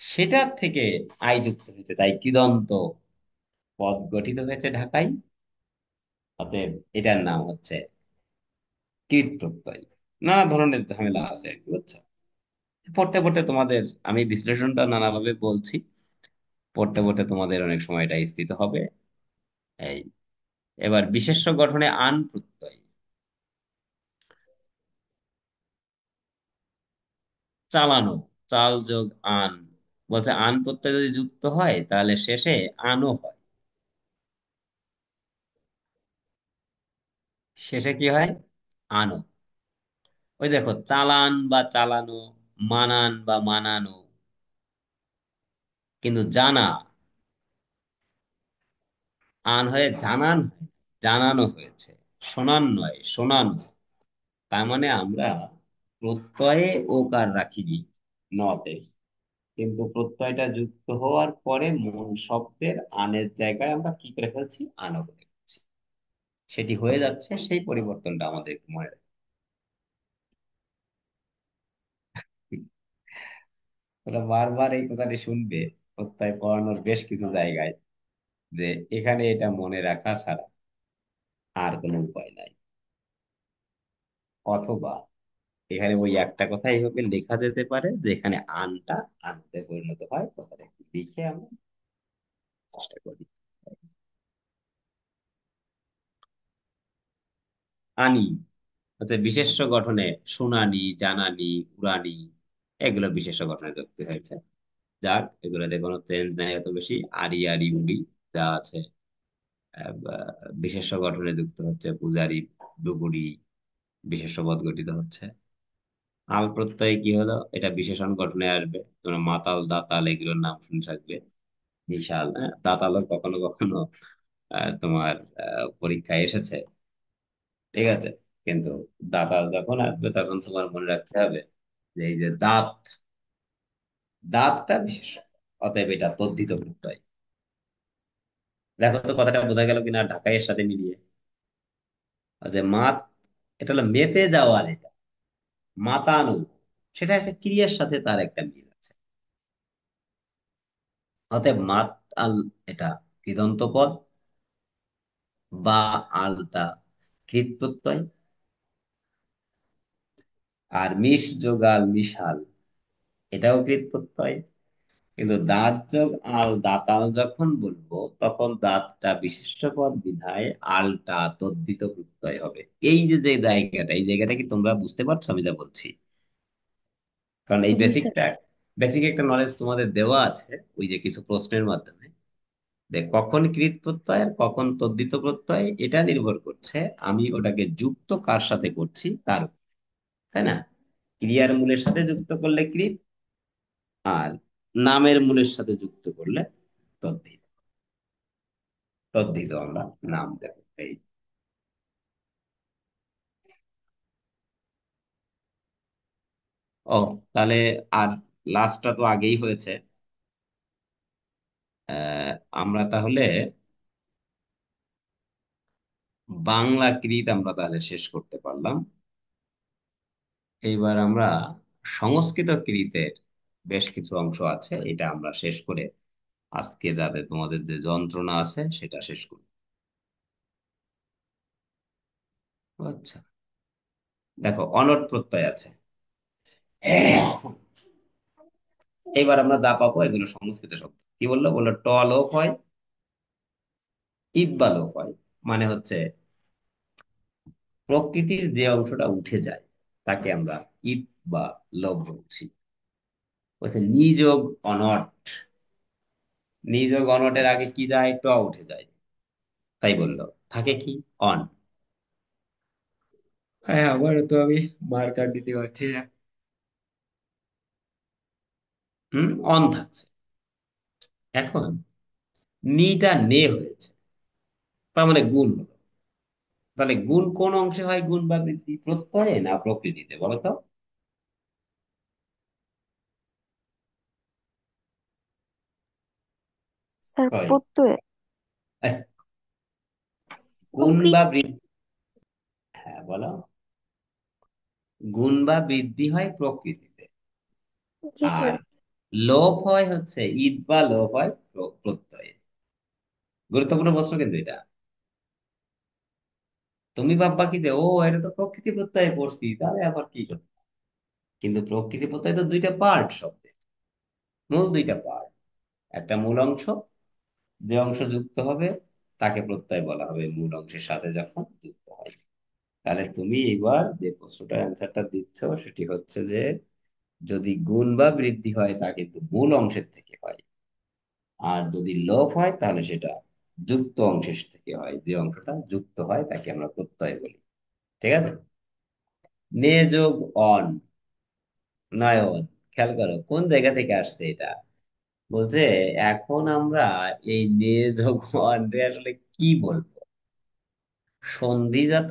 সেটার থেকে আই যুক্ত হয়েছে, তাই কৃদন্ত পদ গঠিত হয়েছে ঢাকাই। অতএব এটার নাম হচ্ছে কৃত প্রত্যয়। নানা ধরনের ঝামেলা আছে, বুঝছো? পড়তে পড়তে তোমাদের, আমি বিশ্লেষণটা নানাভাবে বলছি, পড়তে পড়তে তোমাদের অনেক সময় এটা স্থিত হবে। এই, এবার বিশেষ্য গঠনে আন প্রত্যয়। চালানো, চাল যোগ আন, বলছে আন প্রত্যয় যদি যুক্ত হয় তাহলে শেষে আনও হয়। শেষে কি হয়? আনও। ওই দেখো, চালান বা চালানো, মানান বা মানানো, কিন্তু জানা, আন হয়ে জানান হয়, জানানো হয়েছে। শোনান নয়, শোনানো। তার মানে আমরা প্রত্যয়ে ওকার রাখিনি নতে, কিন্তু প্রত্যয়টা যুক্ত হওয়ার পরে মূল শব্দের আনের জায়গায় আমরা কি করে ফেলছি? আনো করে ফেলছি। সেটি হয়ে যাচ্ছে, সেই পরিবর্তনটা আমাদের একটু মনে রাখতে হবে। তোমরা বারবার এই কথাটি শুনবে প্রত্যয় পড়ানোর বেশ কিছু জায়গায়, যে এখানে এটা মনে রাখা ছাড়া আর কোনো উপায় নাই। অথবা এখানে ওই একটা কথা এইভাবে লেখা যেতে পারে যে এখানে আনটা আনতে পরিণত হয়, কথাটা একটু লিখে আমরা চেষ্টা করি। আনি হচ্ছে বিশেষ্য গঠনে শুনানি, জানানি, উড়ানি, এগুলো বিশেষ্য গঠনে যুক্ত হয়েছে। যাক, এগুলোতে কোনো চেঞ্জ নাই এত বেশি। আরি, আরি, উড়ি যা আছে বিশেষ্য গঠনে যুক্ত হচ্ছে। পূজারি, ডুবুরি বিশেষ্য পদ গঠিত হচ্ছে। আল প্রত্যয় কি হলো? এটা বিশেষণ গঠনে আসবে। তোমরা মাতাল, দাতাল এগুলোর নাম শুনে থাকবে। বিশাল, হ্যাঁ, দাতালও কখনো কখনো তোমার পরীক্ষায় এসেছে। ঠিক আছে, কিন্তু দাতাল যখন আসবে তখন তোমার মনে রাখতে হবে যে এই যে দাঁত, দাঁতটা বিশেষ, অতএব এটা তদ্ধিত প্রত্যয়। দেখো তো কথাটা বোঝা গেল কিনা ঢাকাইয়ের সাথে মিলিয়ে। আর যে মাত, এটা হলো মেতে যাওয়া, যেটা মাতানো, সেটা একটা ক্রিয়ার সাথে তার একটা মিল আছে। অতএব মাত আল, এটা কৃদন্ত পদ, বা আলটা কৃত প্রত্যয়। আর মিশ যোগাল, মিশাল, এটাও কৃত প্রত্যয়। কিন্তু দাঁত যোগ আল, দাঁতাল যখন বলবো তখন দাঁতটা বিশেষ্য পদ বিধায় আলটা তদ্ধিত প্রত্যয় হবে। এই যে যে জায়গাটা, এই জায়গাটা কি তোমরা বুঝতে পারছো আমি যা বলছি? কারণ এই
জি স্যার।
বেসিকটা, বেসিক একটা নলেজ তোমাদের দেওয়া আছে ওই যে কিছু প্রশ্নের মাধ্যমে, যে কখন কৃত প্রত্যয় আর কখন তদ্ধিত প্রত্যয়, এটা নির্ভর করছে আমি ওটাকে যুক্ত কার সাথে করছি তার উপর, তাই না? ক্রিয়ার মূলের সাথে যুক্ত করলে কৃত, আর নামের মূলের সাথে যুক্ত করলে তদ্ধিত। তদ্ধিত আমরা নাম দেব এই। ও, তাহলে আর লাস্টটা তো আগেই হয়েছে। আহ, আমরা তাহলে বাংলা কৃত আমরা তাহলে শেষ করতে পারলাম। এইবার আমরা সংস্কৃত কৃতের বেশ কিছু অংশ আছে, এটা আমরা শেষ করে আজকে যাতে তোমাদের যে যন্ত্রণা আছে সেটা শেষ করি। আচ্ছা, দেখো অনড় প্রত্যয় আছে। এইবার আমরা যা পাবো এগুলো সংস্কৃত শব্দ। কি বললো? বললো ট লোপ হয়, ইদ বা লোপ হয়। মানে হচ্ছে প্রকৃতির যে অংশটা উঠে যায় তাকে আমরা ইদ বা লোপ বলছি। বলছে নিযোগ অনট, নিযোগ অনটের আগে কি যায়? ট উঠে যায়, তাই বললো। থাকে কি? অন। হ্যাঁ, আবারও তো আমি মার্কার দিতে পারছি না। অন থাকছে। এখন নিটা নে হয়েছে, তার মানে গুণ হলো। তাহলে গুণ কোন অংশে হয়? গুণ বা বৃদ্ধি প্রত্যয়ে না প্রকৃতিতে, বলো তো?
স্যার
হয়।
প্রত্যয়।
এহ, গুণ
প্রকৃতি।
বা বৃদ্ধি, হ্যাঁ বলো। গুণ বা বৃদ্ধি হয় প্রকৃতিতে,
জি
আর
স্যার।
লোপ হয় হচ্ছে ঈদ বা লোপ হয় প্রত্যয়ে। গুরুত্বপূর্ণ প্রশ্ন কিন্তু এটা। তুমি ভাববা কি যে ও এটা তো প্রকৃতি প্রত্যয়ে পড়ছি, তাহলে আবার কি করবে? কিন্তু প্রকৃতি প্রত্যয় তো দুইটা পার্ট শব্দের, মূল দুইটা পার্ট। একটা মূল অংশ, যে অংশ যুক্ত হবে তাকে প্রত্যয় বলা হবে মূল অংশের সাথে যখন যুক্ত হয়। তাহলে তুমি এবার যে প্রশ্নটার অ্যান্সারটা দিচ্ছ সেটি হচ্ছে যে যদি গুণ বা বৃদ্ধি হয় তা কিন্তু মূল অংশের থেকে হয়। আর যদি লোপ হয় তাহলে সেটা যুক্ত অংশের থেকে হয়। যে অংশটা যুক্ত হয় তাকে আমরা প্রত্যয় বলি। ঠিক আছে। নে যোগ অন, নয়ন, খেয়াল করো কোন জায়গা থেকে আসছে এটা। বলছে এখন আমরা এই নে যোগ অন রে আসলে কি বলবো, সন্ধিজাত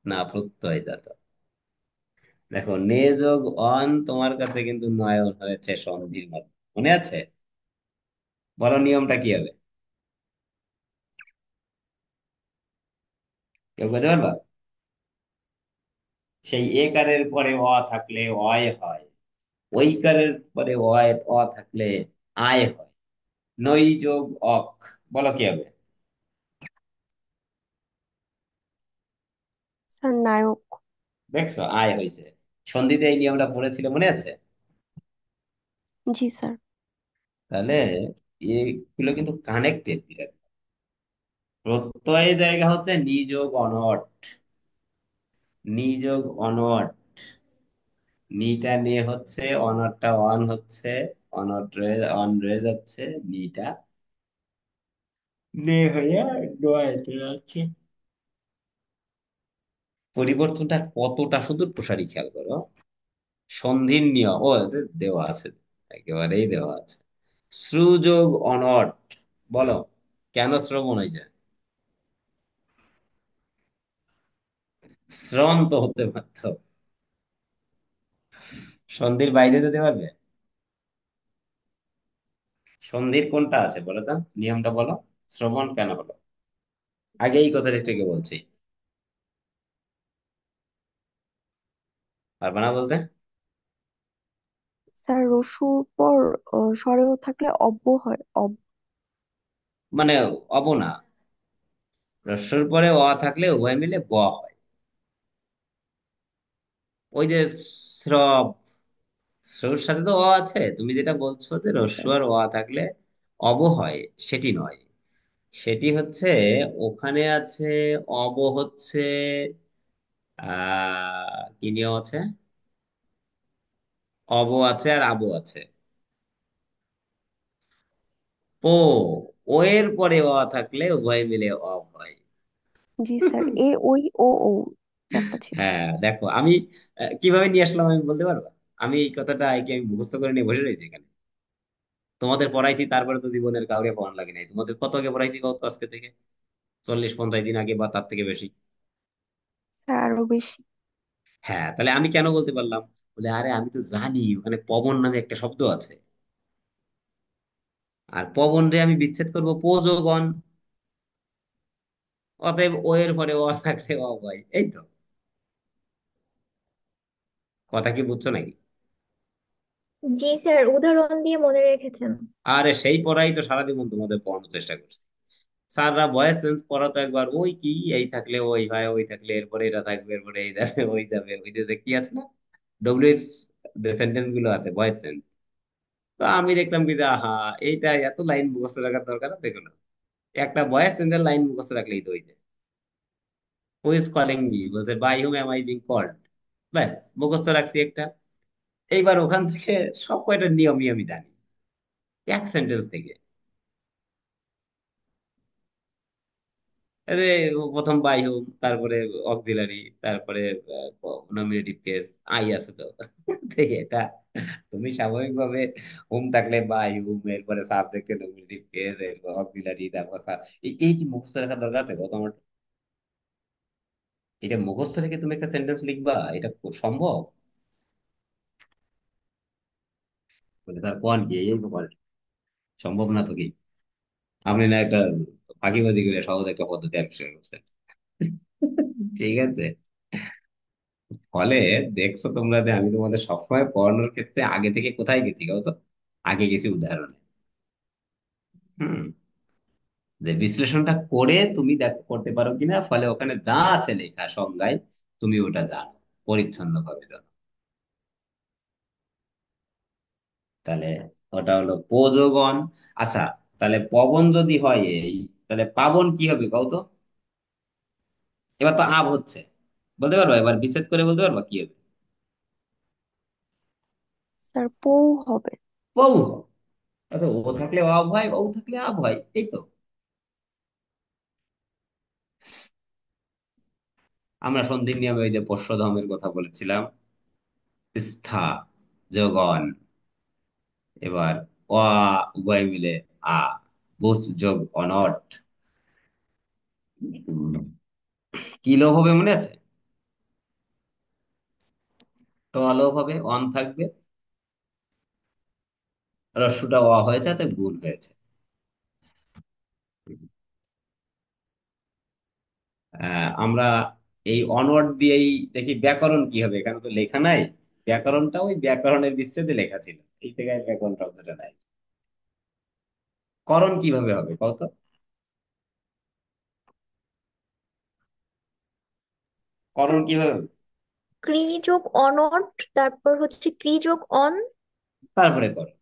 না প্রত্যয়জাত। দেখো নে যোগ অন তোমার কাছে কিন্তু নয়ন হয়েছে সন্ধির মধ্যে, মনে আছে? বলো নিয়মটা কি হবে, কেউ বলতে পারবা? সেই একারের পরে অ থাকলে অয় হয়, ঐকারের পরে অয় অ থাকলে আয় হয়। নৈ যোগ অক, বলো কি হবে?
স্যার নায়ক।
দেখছো আয় হয়েছে। সন্ধিতে এই নিয়মটা পড়েছিল, মনে আছে?
জি স্যার।
তাহলে এগুলো কিন্তু কানেক্টেড বিরাট। প্রত্যয়ের জায়গা হচ্ছে নিযোগ অনট, নিযোগ অনট, নিটা নিয়ে হচ্ছে, অনটটা অন হচ্ছে, অনট রয়ে অন রয়ে যাচ্ছে, নিটা নে হইয়া নয়তে যাচ্ছে। পরিবর্তনটা কতটা সুদূর প্রসারী খেয়াল করো। সন্ধির নিয়ম ও এতে দেওয়া আছে, একেবারেই দেওয়া আছে। শ্রুযোগ অনট, বলো কেন শ্রবণ হয়ে যায়? শ্রবণ তো হতে পারত, সন্ধির বাইরে যেতে পারবে? সন্ধির কোনটা আছে বলো তো, নিয়মটা বলো। শ্রবণ কেন হলো? আগে এই কথাটা থেকে বলছি, পারবে না বলতে?
স্যার রসুর পর স্বরেও থাকলে অব্য হয়
মানে অব না, রস্যর পরে অ থাকলে উভয় মিলে ব হয়। ওই যে শ্রব, শ্রর সাথে তো অ আছে, তুমি যেটা বলছো যে
জি
রস্য
স্যার।
আর অ থাকলে অব হয়, সেটি নয়। সেটি হচ্ছে ওখানে আছে, অব হচ্ছে কি নিয়ম আছে, অব আছে আর আবো আছে। ও, ও এর পরে অ থাকলে উভয় মিলে অ হয়।
জি স্যার, এ ওই ও ও চারটা ছিল।
হ্যাঁ দেখো আমি কিভাবে নিয়ে আসলাম আমি বলতে পারবো? আমি এই কথাটা কি আমি মুখস্থ করে নিয়ে বসে রয়েছি এখানে? তোমাদের পড়াইছি তারপরে তো জীবনের কাউকে পড়ানো লাগে নাই। তোমাদের কত আগে পড়াইছি কত আজকে থেকে 40-50 দিন আগে বা তার থেকে বেশি।
স্যার আরো বেশি।
হ্যাঁ, তাহলে আমি কেন বলতে পারলাম? বলে আরে আমি তো জানি ওখানে পবন নামে একটা শব্দ আছে, আর পবন রে আমি বিচ্ছেদ করবো পযোগণ, অতএব ও এর পরে ও থাকলে অ হয়, এই তো। কথা কি বুঝছো নাকি?
জি স্যার, উদাহরণ দিয়ে মনে রেখেছেন।
আরে সেই পড়াই তো সারা জীবন তোমাদের পড়ানোর চেষ্টা করছি। স্যাররা ভয়েস চেঞ্জ পড়াতো একবার, ওই কি এই থাকলে ওই হয়, ওই থাকলে এরপরে এটা থাকবে, এরপরে এই যাবে ওই যাবে, ওই যে কি আছে না, ডব্লিউএইচ সেন্টেন্স গুলো আছে ভয়েস চেঞ্জ। তো আমি দেখতাম কি যে আহা, এইটা এত লাইন মুখস্থ রাখার দরকার আছে কোনো? একটা ভয়েস চেঞ্জের লাইন মুখস্থ রাখলেই তো হইছে। হু ইজ কলিং মি, বলছে by whom am I being called, ব্যাস মুখস্থ রাখছি একটা। এইবার ওখান থেকে সব কয়টা নিয়মই আমি জানি এক সেন্টেন্স থেকে। আরে প্রথম বাই হুম, তারপরে অক্সিলারি, তারপরে নমিনেটিভ কেস, আই আছে তো ঠিক এটা। তুমি স্বাভাবিকভাবে হুম থাকলে বাই হুম, এরপরে সাবজেক্টে নমিনেটিভ কেস, এরপর অক্সিলারি, তারপর এই কি মুখস্থ রাখার দরকার আছে গো তোমার? এটা মুখস্থ রেখে তুমি একটা সেন্টেন্স লিখবা, এটা খুব সম্ভব? বলে তার কোন কি এই ব্যাপার, সম্ভব না তো কি? আপনি না একটা ফাঁকিবাজি করে সহজ একটা পদ্ধতি আবিষ্কার করছেন। ঠিক আছে। ফলে দেখছো তোমরা যে আমি তোমাদের সবসময় পড়ানোর ক্ষেত্রে আগে থেকে কোথায় গেছি গো? তো আগে গেছি উদাহরণে। হুম, যে বিশ্লেষণটা করে তুমি দেখো করতে পারো কিনা, ফলে ওখানে যা আছে লেখা সংজ্ঞায় তুমি ওটা জানো, পরিচ্ছন্ন ভাবে জানো। তাহলে ওটা হলো প্রযোগন। আচ্ছা, তাহলে পবন যদি হয় এই, তাহলে পাবন কি হবে কও তো? এবার তো আব হচ্ছে, বলতে পারবা? এবার বিচ্ছেদ করে বলতে পারবা কি হবে?
স্যার পৌ হবে।
বউ। অর্থাৎ ও থাকলে অ হয়, ও থাকলে আ হয়, এই তো। আমরা সন্ধির নিয়মে ওই যে পশ্চধমের কথা বলেছিলাম, স্থা যোগ অন। এবার অ আ উভয় মিলে আ, বুঝ যোগ অনট। কি লোভ হবে মনে আছে? ট লোভ হবে, অন থাকবে, রস্যটা অ হয়েছে, তাতে গুণ হয়েছে। আমরা এই অনর্ড দিয়েই দেখি ব্যাকরণ কি হবে, এখানে তো লেখা নাই। ব্যাকরণটা ওই ব্যাকরণের বিচ্ছেদে লেখা ছিল, এই থেকে আর ব্যাকরণ শব্দটা নাই। করণ কিভাবে হবে কত? করণ
স্যার
কিভাবে হবে?
ক্রি যোগ অনট, তারপর হচ্ছে ক্রি যোগ অন,
তারপরে করণ।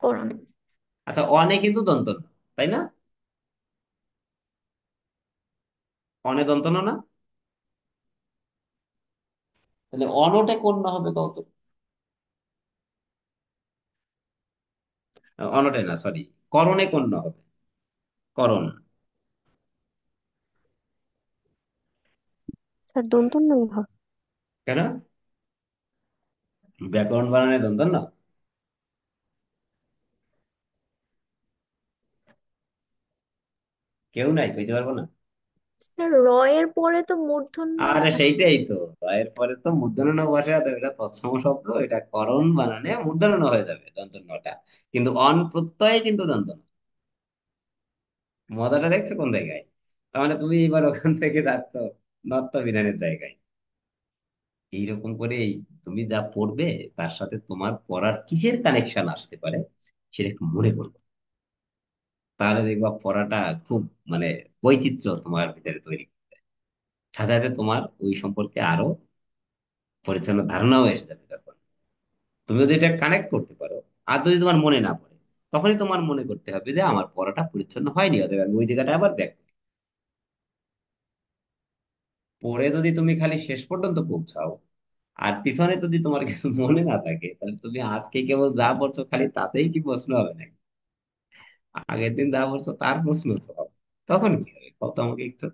করণ।
আচ্ছা, অনে কিন্তু দন্ত ন, তাই না? অনে দন্ত ন না? তাহলে অনটে কোন না হবে কত? অনটে না, সরি, করণে কোন না হবে? করণ।
স্যার দন্তন্যই হবে।
কেন? ব্যাকরণ বানানে দন্ত না? কেউ নাই, কইতে পারবো না।
স্যার র এর পরে তো মূর্ধন্য।
আরে সেইটাই তো, এরপরে তো মূর্ধন্য ন বসে আছে, এটা তৎসম শব্দ, এটা করণ বানানে মূর্ধন্য ন হয়ে যাবে দন্ত নটা। কিন্তু অন প্রত্যয়ে কিন্তু দন্ত ন। মজাটা দেখছো কোন জায়গায়? তার মানে তুমি এবার ওখান থেকে যাচ্ছ নত্য বিধানের জায়গায়। এইরকম করে তুমি যা পড়বে, তার সাথে তোমার পড়ার কিসের কানেকশন আসতে পারে সেটা একটু মনে করবে। তাহলে দেখবা পড়াটা খুব, মানে বৈচিত্র্য তোমার ভিতরে তৈরি করবে। সাথে সাথে তোমার ওই সম্পর্কে আরো পরিচ্ছন্ন ধারণাও এসে যাবে তখন। তুমি যদি এটা কানেক্ট করতে পারো, আর যদি তোমার মনে না পড়ে, তখনই তোমার মনে করতে হবে যে আমার পড়াটা পরিচ্ছন্ন হয়নি, অতএব আমি ওই জায়গাটা আবার ব্যাক করি। পড়ে যদি তুমি খালি শেষ পর্যন্ত পৌঁছাও, আর পিছনে যদি তোমার কিছু মনে না থাকে, তাহলে তুমি আজকে কেবল যা পড়ছো খালি তাতেই কি প্রশ্ন হবে না? আগের দিন যা পড়ছো তার প্রশ্ন তো হবে। তখন কি হবে কত আমাকে একটু,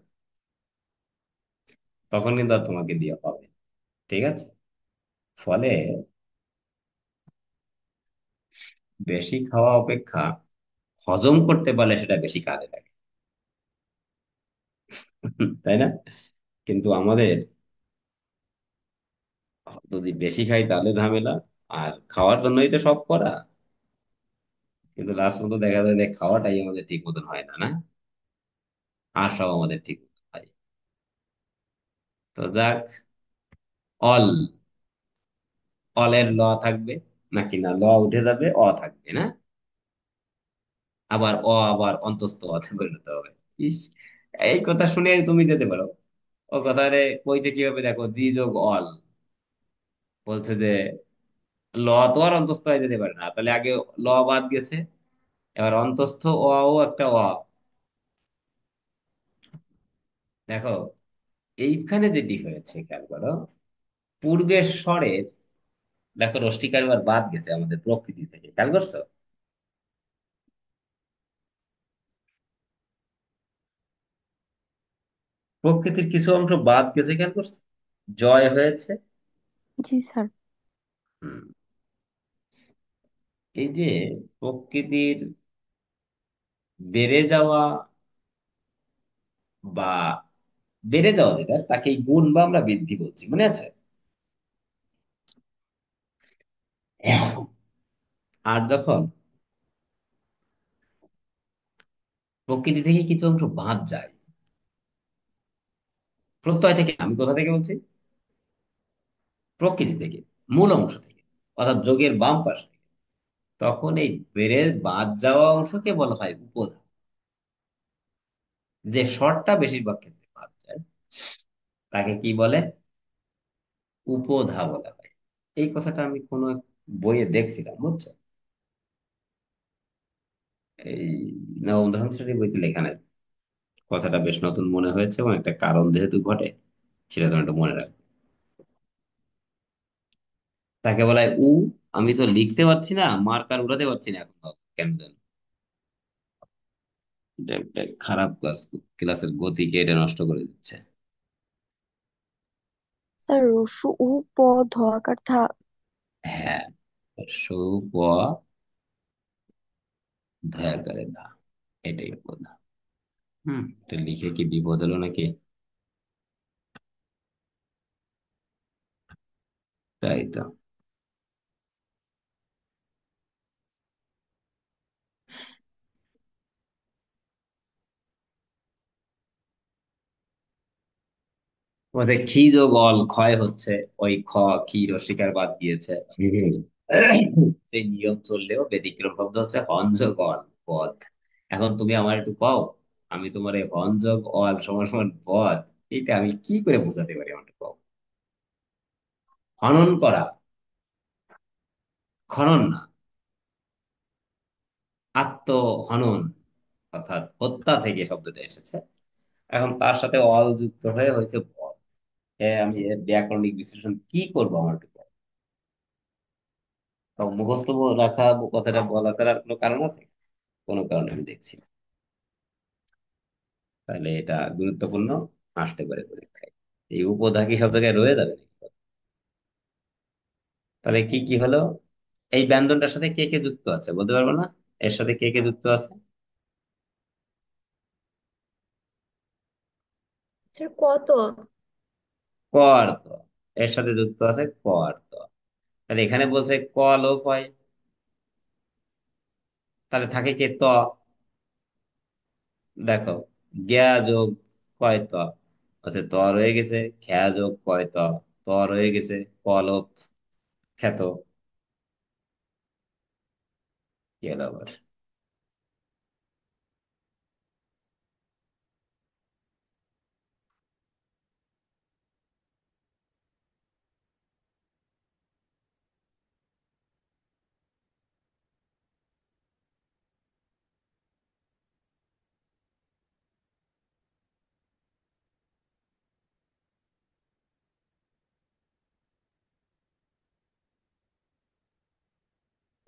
তখন কিন্তু আর তোমাকে দিয়ে হবে। ঠিক আছে? ফলে বেশি খাওয়া অপেক্ষা হজম করতে পারলে সেটা বেশি কাজে লাগে। তাই না? কিন্তু আমাদের যদি বেশি খাই তাহলে ঝামেলা, আর খাওয়ার জন্যই তো সব করা। কিন্তু লাস্ট পর্যন্ত দেখা যায় যে খাওয়াটাই আমাদের ঠিক মতন হয় না, না? আর সব আমাদের ঠিক মতন হয়। তো যাক, অল, অলের ল থাকবে নাকি না, ল উঠে যাবে, অ থাকবে না? আবার আবার অন্তস্থ অতে পরিণত হবে। ইস, এই কথা শুনে তুমি যেতে পারো। ও কথারে কইতে কি হবে দেখো, জি যোগ অল, বলছে যে ল তো আর অন্তস্থ হয়ে যেতে পারে না, তাহলে আগে ল বাদ গেছে, এবার অন্তস্থ ও একটা অ। দেখো এইখানে যেটি হয়েছে খেয়াল করো, পূর্বের স্বরের, দেখো রস্টিকার এবার বাদ গেছে আমাদের প্রকৃতি থেকে, খেয়াল করছো? প্রকৃতির কিছু অংশ বাদ গেছে, খেয়াল করছো? জয় হয়েছে।
জি স্যার।
হুম, এই যে প্রকৃতির বেড়ে যাওয়া, বা বেড়ে যাওয়া যেটা, তাকে গুণ বা আমরা বৃদ্ধি বলছি, মনে আছে? আর যখন প্রকৃতি থেকে কিছু অংশ বাদ যায়, প্রত্যয় থেকে, আমি কোথা থেকে বলছি? প্রকৃতি থেকে, মূল অংশ থেকে, অর্থাৎ যোগের বাম পাশ থেকে, তখন এই বেড়ে বাদ যাওয়া অংশকে বলা হয় উপধা। যে স্বরটা বেশিরভাগ ক্ষেত্রে বাদ যায়, তাকে কি বলে? উপধা বলা হয়। এই কথাটা আমি কোনো এক বইয়ে দেখছিলাম, বুঝছো? এই নবম দশম শ্রেণীর বইতে লেখা নাই। কথাটা বেশ নতুন মনে হয়েছে, এবং একটা কারণ যেহেতু ঘটে, সেটা তোমার একটু মনে রাখবে। তাকে বলা হয় আমি তো লিখতে পারছি না, মার্কার উঠাতে পারছি না এখন তো, কেন জানি। এটা একটা খারাপ ক্লাস, ক্লাসের গতিকে এটা নষ্ট করে দিচ্ছে।
স্যার রস্যু উ প ধ আকার থা।
হ্যাঁ, সু প ধয়া করে না, এটাই কথা। এটা লিখে কি বিপদ হলো নাকি? তাই তো। ওদের ক্ষি যোগ অল ক্ষয় হচ্ছে, ওই খ, ক্ষী রস্বীকার বাদ দিয়েছে। সেই নিয়ম চললেও ব্যতিক্রম শব্দ হচ্ছে হন যোগ অল পদ। এখন তুমি আমার একটু কও, আমি তোমার এই হন যোগ অল সমান সমান পদ, এটা আমি কি করে বোঝাতে পারি আমার একটু কও। হনন করা, খনন না, আত্মহনন, অর্থাৎ হত্যা থেকে শব্দটা এসেছে। এখন তার সাথে অল যুক্ত হয়ে হয়েছে পদ। আমি এর ব্যাকরণিক বিশ্লেষণ কি করবো আমার একটু কও। তো মুখস্থ রাখা কথাটা বলা ফেরার কোনো কারণ আছে? কোনো কারণে আমি দেখছি না। তাহলে এটা গুরুত্বপূর্ণ, আসতে পারে পরীক্ষায়। এই উপধাকি শব্দকে রয়ে যাবে নাকি? তাহলে কি কি হলো? এই ব্যঞ্জনটার সাথে কে কে যুক্ত আছে বলতে পারবো না? এর সাথে কে কে যুক্ত আছে?
স্যার কত?
কর ত। এর সাথে যুক্ত আছে কর ত। তাহলে এখানে বলছে ক লোপ হয়, তাহলে থাকে কে ত। দেখো, জ্ঞা যোগ কয় ত, আচ্ছা ত রয়ে গেছে, খ্যা যোগ কয় ত, ত রয়ে গেছে, ক লোপ, খ্যাত। কি হলো আবার?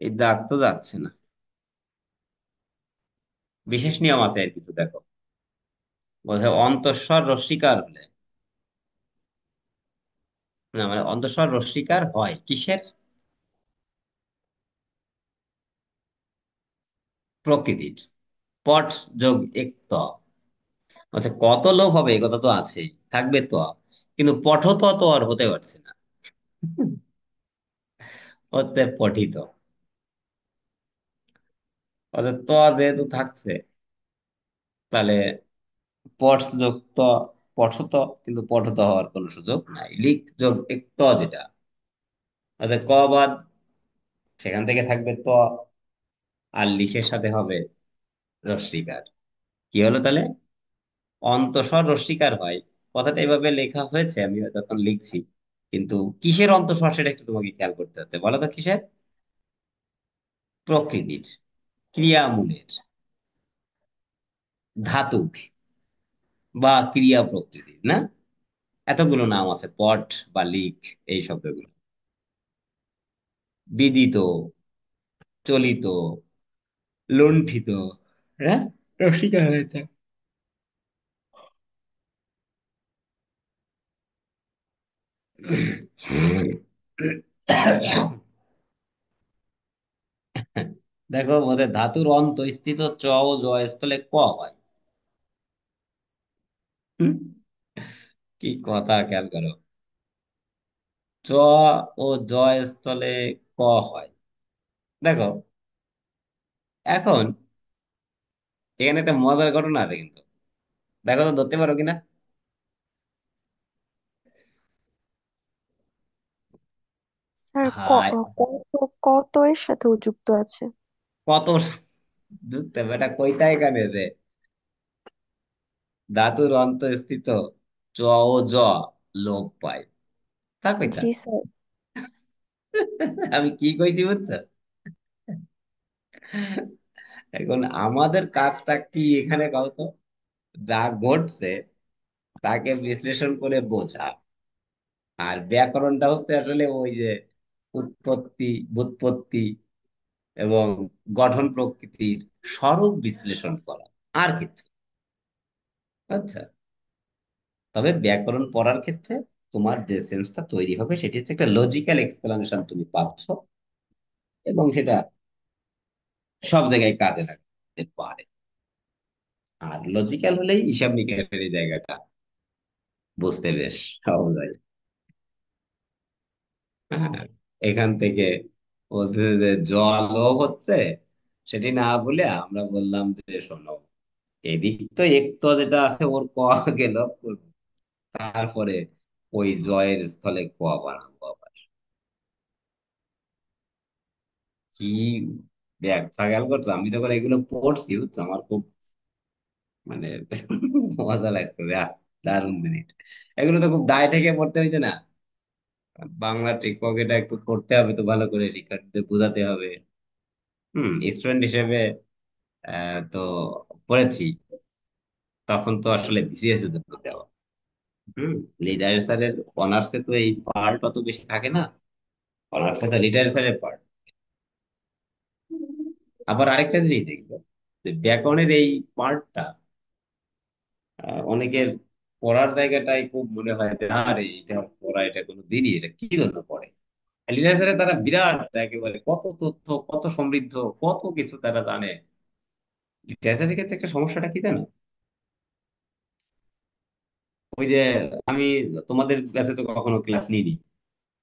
এই দাগ তো যাচ্ছে না। বিশেষ নিয়ম আছে এর কিছু, দেখো। বলছে অন্তঃস্বর রস্বীকার হলে, না মানে অন্তঃস্বর রস্বীকার হয় কিসের? প্রকৃতির। পট যোগ এক ত। আচ্ছা কত লোভ হবে এই কথা তো আছেই, থাকবে তো, কিন্তু পঠত তো আর হতে পারছে না, হচ্ছে পঠিত। আচ্ছা ত যেহেতু থাকছে, তাহলে পট যোগ ত, পঠত, কিন্তু পঠত হওয়ার কোনো সুযোগ নাই। লিখ যোগ এক ত যেটা, আচ্ছা ক বাদ, সেখান থেকে থাকবে ত, আর লিখের সাথে হবে রস্বীকার। কি হলো তাহলে? অন্তঃস্বর রস্বীকার হয়, কথাটা এভাবে লেখা হয়েছে, আমি যখন লিখছি, কিন্তু কিসের অন্তঃস্বর সেটা একটু তোমাকে খেয়াল করতে হচ্ছে, বলো তো কিসের? প্রকৃতির, ক্রিয়ামূলের, ধাতুর, বা ক্রিয়া প্রকৃতির, না? এতগুলো নাম আছে পট বা লিক, এই শব্দগুলো। বিদিত, চলিত, লুণ্ঠিত, হ্যাঁ, রস্বীকার হয়েছে। দেখো ওদের ধাতুর অন্ত স্থিত চ ও জ স্থলে ক হয়। হুম? কি কথা, খেয়াল করো। চ ও জ স্থলে ক হয়। দেখো, এখন এখানে একটা মজার ঘটনা আছে কিন্তু, দেখো তো ধরতে পারো কিনা।
স্যার
হাই,
কত এর সাথে ও যুক্ত আছে।
কত ধরতে হবে, এটা কইতা এখানে যে ধাতুর অন্ত স্থিত চ ও জ লোপ পায়, তা কইতা।
জি স্যার।
আমি কি কইতি বুঝছো? এখন আমাদের কাজটা কি এখানে কও তো, যা ঘটছে তাকে বিশ্লেষণ করে বোঝা। আর ব্যাকরণটা হচ্ছে আসলে ওই যে উৎপত্তি, ব্যুৎপত্তি এবং গঠন প্রকৃতির স্বরূপ বিশ্লেষণ করা, আর কিছু। আচ্ছা, তবে ব্যাকরণ পড়ার ক্ষেত্রে তোমার যে সেন্সটা তৈরি হবে সেটি হচ্ছে একটা লজিক্যাল এক্সপ্লানেশন তুমি পাচ্ছ, এবং সেটা সব জায়গায় কাজে লাগতে পারে। আর লজিক্যাল হলেই হিসাব নিকাশের এই জায়গাটা বুঝতে বেশ সহজ হয়। হ্যাঁ, এখান থেকে বলতে যে জলও হচ্ছে, সেটি না বলে আমরা বললাম যে শোনো, এদিক তো একটু যেটা আছে ওর ক গেল, তারপরে ওই জয়ের স্থলে ক বানাবো আবার। কি ব্যাখ্যা খেয়াল করছো, আমি যখন এগুলো পড়ছি বুঝছো, আমার খুব মানে মজা লাগতো, দারুণ জিনিস। এগুলো তো খুব দায় থেকে পড়তে হইছে না, বাংলা শিক্ষক, এটা একটু করতে হবে তো ভালো করে, শিক্ষার্থীদের বোঝাতে হবে। স্টুডেন্ট হিসেবে তো পড়েছি, তখন তো আসলে বিসিএস জন্য দেওয়া। লিটারেচারের অনার্সে তো এই পার্ট অত বেশি থাকে না, অনার্সে তো লিটারেচারের পার্ট। আবার আরেকটা জিনিস দেখবো, যে ব্যাকরণের এই পার্টটা অনেকের পড়ার জায়গাটাই খুব মনে হয় যে আরে এটা পড়া, এটা কোনো দিনই, এটা কি জন্য পড়ে। লিটারেচারে তারা বিরাট একেবারে কত তথ্য, কত সমৃদ্ধ, কত কিছু তারা জানে। লিটারেচারের ক্ষেত্রে একটা সমস্যাটা কি জানো, ওই যে আমি তোমাদের কাছে তো কখনো ক্লাস নিইনি,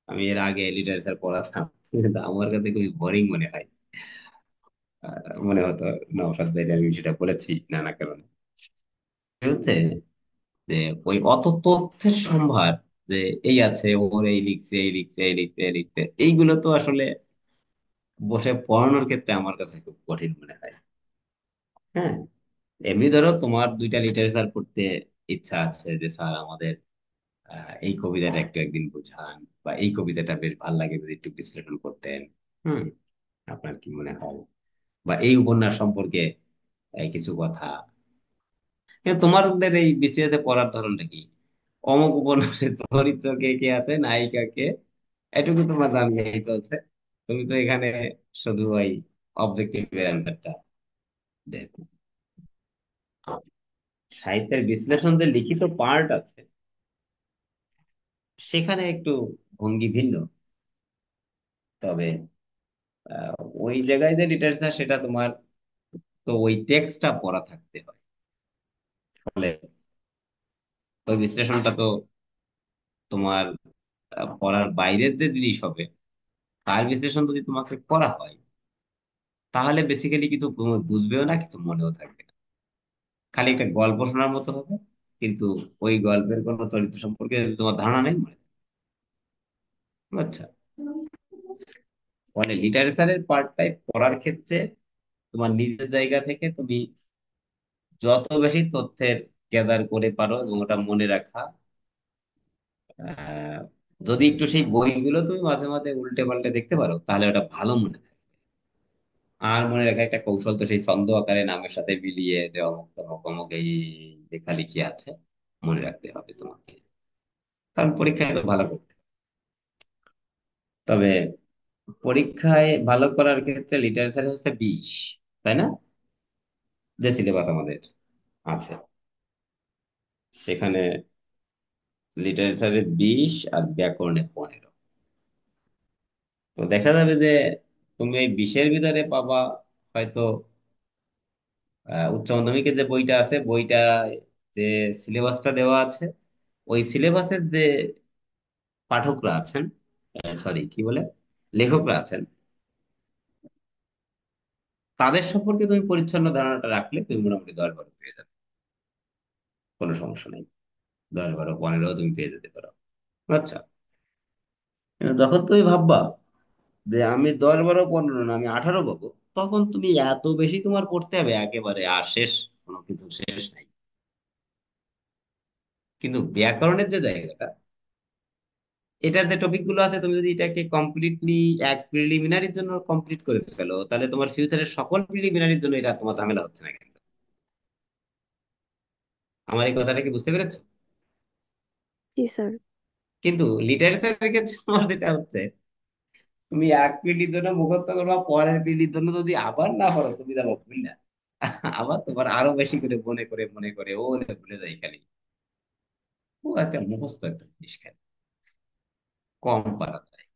আমি এর আগে লিটারেচার পড়াতাম, কিন্তু আমার কাছে খুবই বোরিং মনে হয়। মনে হতো নওশাদ ভাই, আমি সেটা বলেছি নানা কারণে। হচ্ছে যে ওই অত তথ্যের সম্ভার, যে এই আছে, ওর এই লিখছে, এই লিখছে, এই লিখছে, এই লিখছে, এইগুলো তো আসলে বসে পড়ানোর ক্ষেত্রে আমার কাছে খুব কঠিন মনে হয়। হ্যাঁ, এমনি ধরো তোমার দুইটা লিটারেচার পড়তে ইচ্ছা আছে, যে স্যার আমাদের এই কবিতাটা একটু একদিন বুঝান, বা এই কবিতাটা বেশ ভালো লাগে যদি একটু বিশ্লেষণ করতেন। হুম, আপনার কি মনে হয়, বা এই উপন্যাস সম্পর্কে এই কিছু কথা। কিন্তু তোমাদের এই বিসিএস এ পড়ার ধরনটা কি, অমুক উপন্যাসে চরিত্র কে কে আছে, নায়িকা কে, এটুকু তোমার জানলেই চলছে। তুমি তো এখানে শুধু ওই অবজেক্টিভ অ্যান্সারটা দেখো। সাহিত্যের বিশ্লেষণ যে লিখিত পার্ট আছে, সেখানে একটু ভঙ্গি ভিন্ন। তবে ওই জায়গায় যে লিটারেচার, সেটা তোমার তো ওই টেক্সটটা পড়া থাকতে হয়, ফলে ওই বিশ্লেষণটা তো তোমার পড়ার বাইরের যে জিনিস হবে, তার বিশ্লেষণ যদি তোমাকে করা হয়, তাহলে বেসিক্যালি কিছু বুঝবেও না, কিছু মনেও থাকবে না, খালি একটা গল্প শোনার মতো হবে। কিন্তু ওই গল্পের কোনো চরিত্র সম্পর্কে তোমার ধারণা নেই, মনে থাকবে। আচ্ছা, ফলে লিটারেচারের পার্টটাই পড়ার ক্ষেত্রে তোমার নিজের জায়গা থেকে তুমি যত বেশি তথ্যের গ্যাদার করে পারো এবং ওটা মনে রাখা, আহ, যদি একটু সেই বইগুলো তুমি মাঝে মাঝে উল্টে পাল্টে দেখতে পারো, তাহলে ওটা ভালো মনে থাকে। আর মনে রাখা একটা কৌশল তো সেই ছন্দ আকারে নামের সাথে মিলিয়ে দেওয়া, অমুক তমুক অমুক এই লেখালেখি আছে, মনে রাখতে হবে তোমাকে, কারণ পরীক্ষায় তো ভালো করতে হবে। তবে পরীক্ষায় ভালো করার ক্ষেত্রে লিটারেচার হচ্ছে 20, তাই না, যে সিলেবাস আমাদের আছে, সেখানে লিটারেচারে 20 আর ব্যাকরণে 15। তো দেখা যাবে যে তুমি এই 20-এর ভিতরে পাবা হয়তো উচ্চ মাধ্যমিকের যে বইটা আছে, বইটা যে সিলেবাসটা দেওয়া আছে, ওই সিলেবাসের যে পাঠকরা আছেন, সরি কি বলে, লেখকরা আছেন, তাদের সম্পর্কে তুমি পরিচ্ছন্ন ধারণাটা রাখলে তুমি মোটামুটি 10-12 পেয়ে যাবে, কোনো সমস্যা নেই। 10-12-15 তুমি পেয়ে যেতে পারো। আচ্ছা, কিন্তু যখন তুমি ভাববা যে আমি 10-12-15 না, আমি 18 পাবো, তখন তুমি এত বেশি তোমার পড়তে হবে একেবারে আর শেষ, কোনো কিছু শেষ নাই। কিন্তু ব্যাকরণের যে জায়গাটা, এটার যে টপিক গুলো আছে, তুমি যদি এটাকে কমপ্লিটলি এক প্রিলিমিনারির জন্য কমপ্লিট করে ফেলো, তাহলে তোমার ফিউচারের সকল প্রিলিমিনারির জন্য এটা তোমার ঝামেলা হচ্ছে না কিন্তু। আমার এই কথাটা কি বুঝতে পেরেছো?
জি স্যার।
কিন্তু লিটারেচারের ক্ষেত্রে তোমার যেটা হচ্ছে, তুমি এক পিটির জন্য মুখস্থ করবা, পরের পিটির জন্য যদি আবার না পারো তুমি যাবো ভুললা। আবার তোমার আরো বেশি করে মনে করে মনে করে ও ভুলে যাই খালি। ও একটা মুখস্থ একটা জিনিস খালি, কম পারা যায়।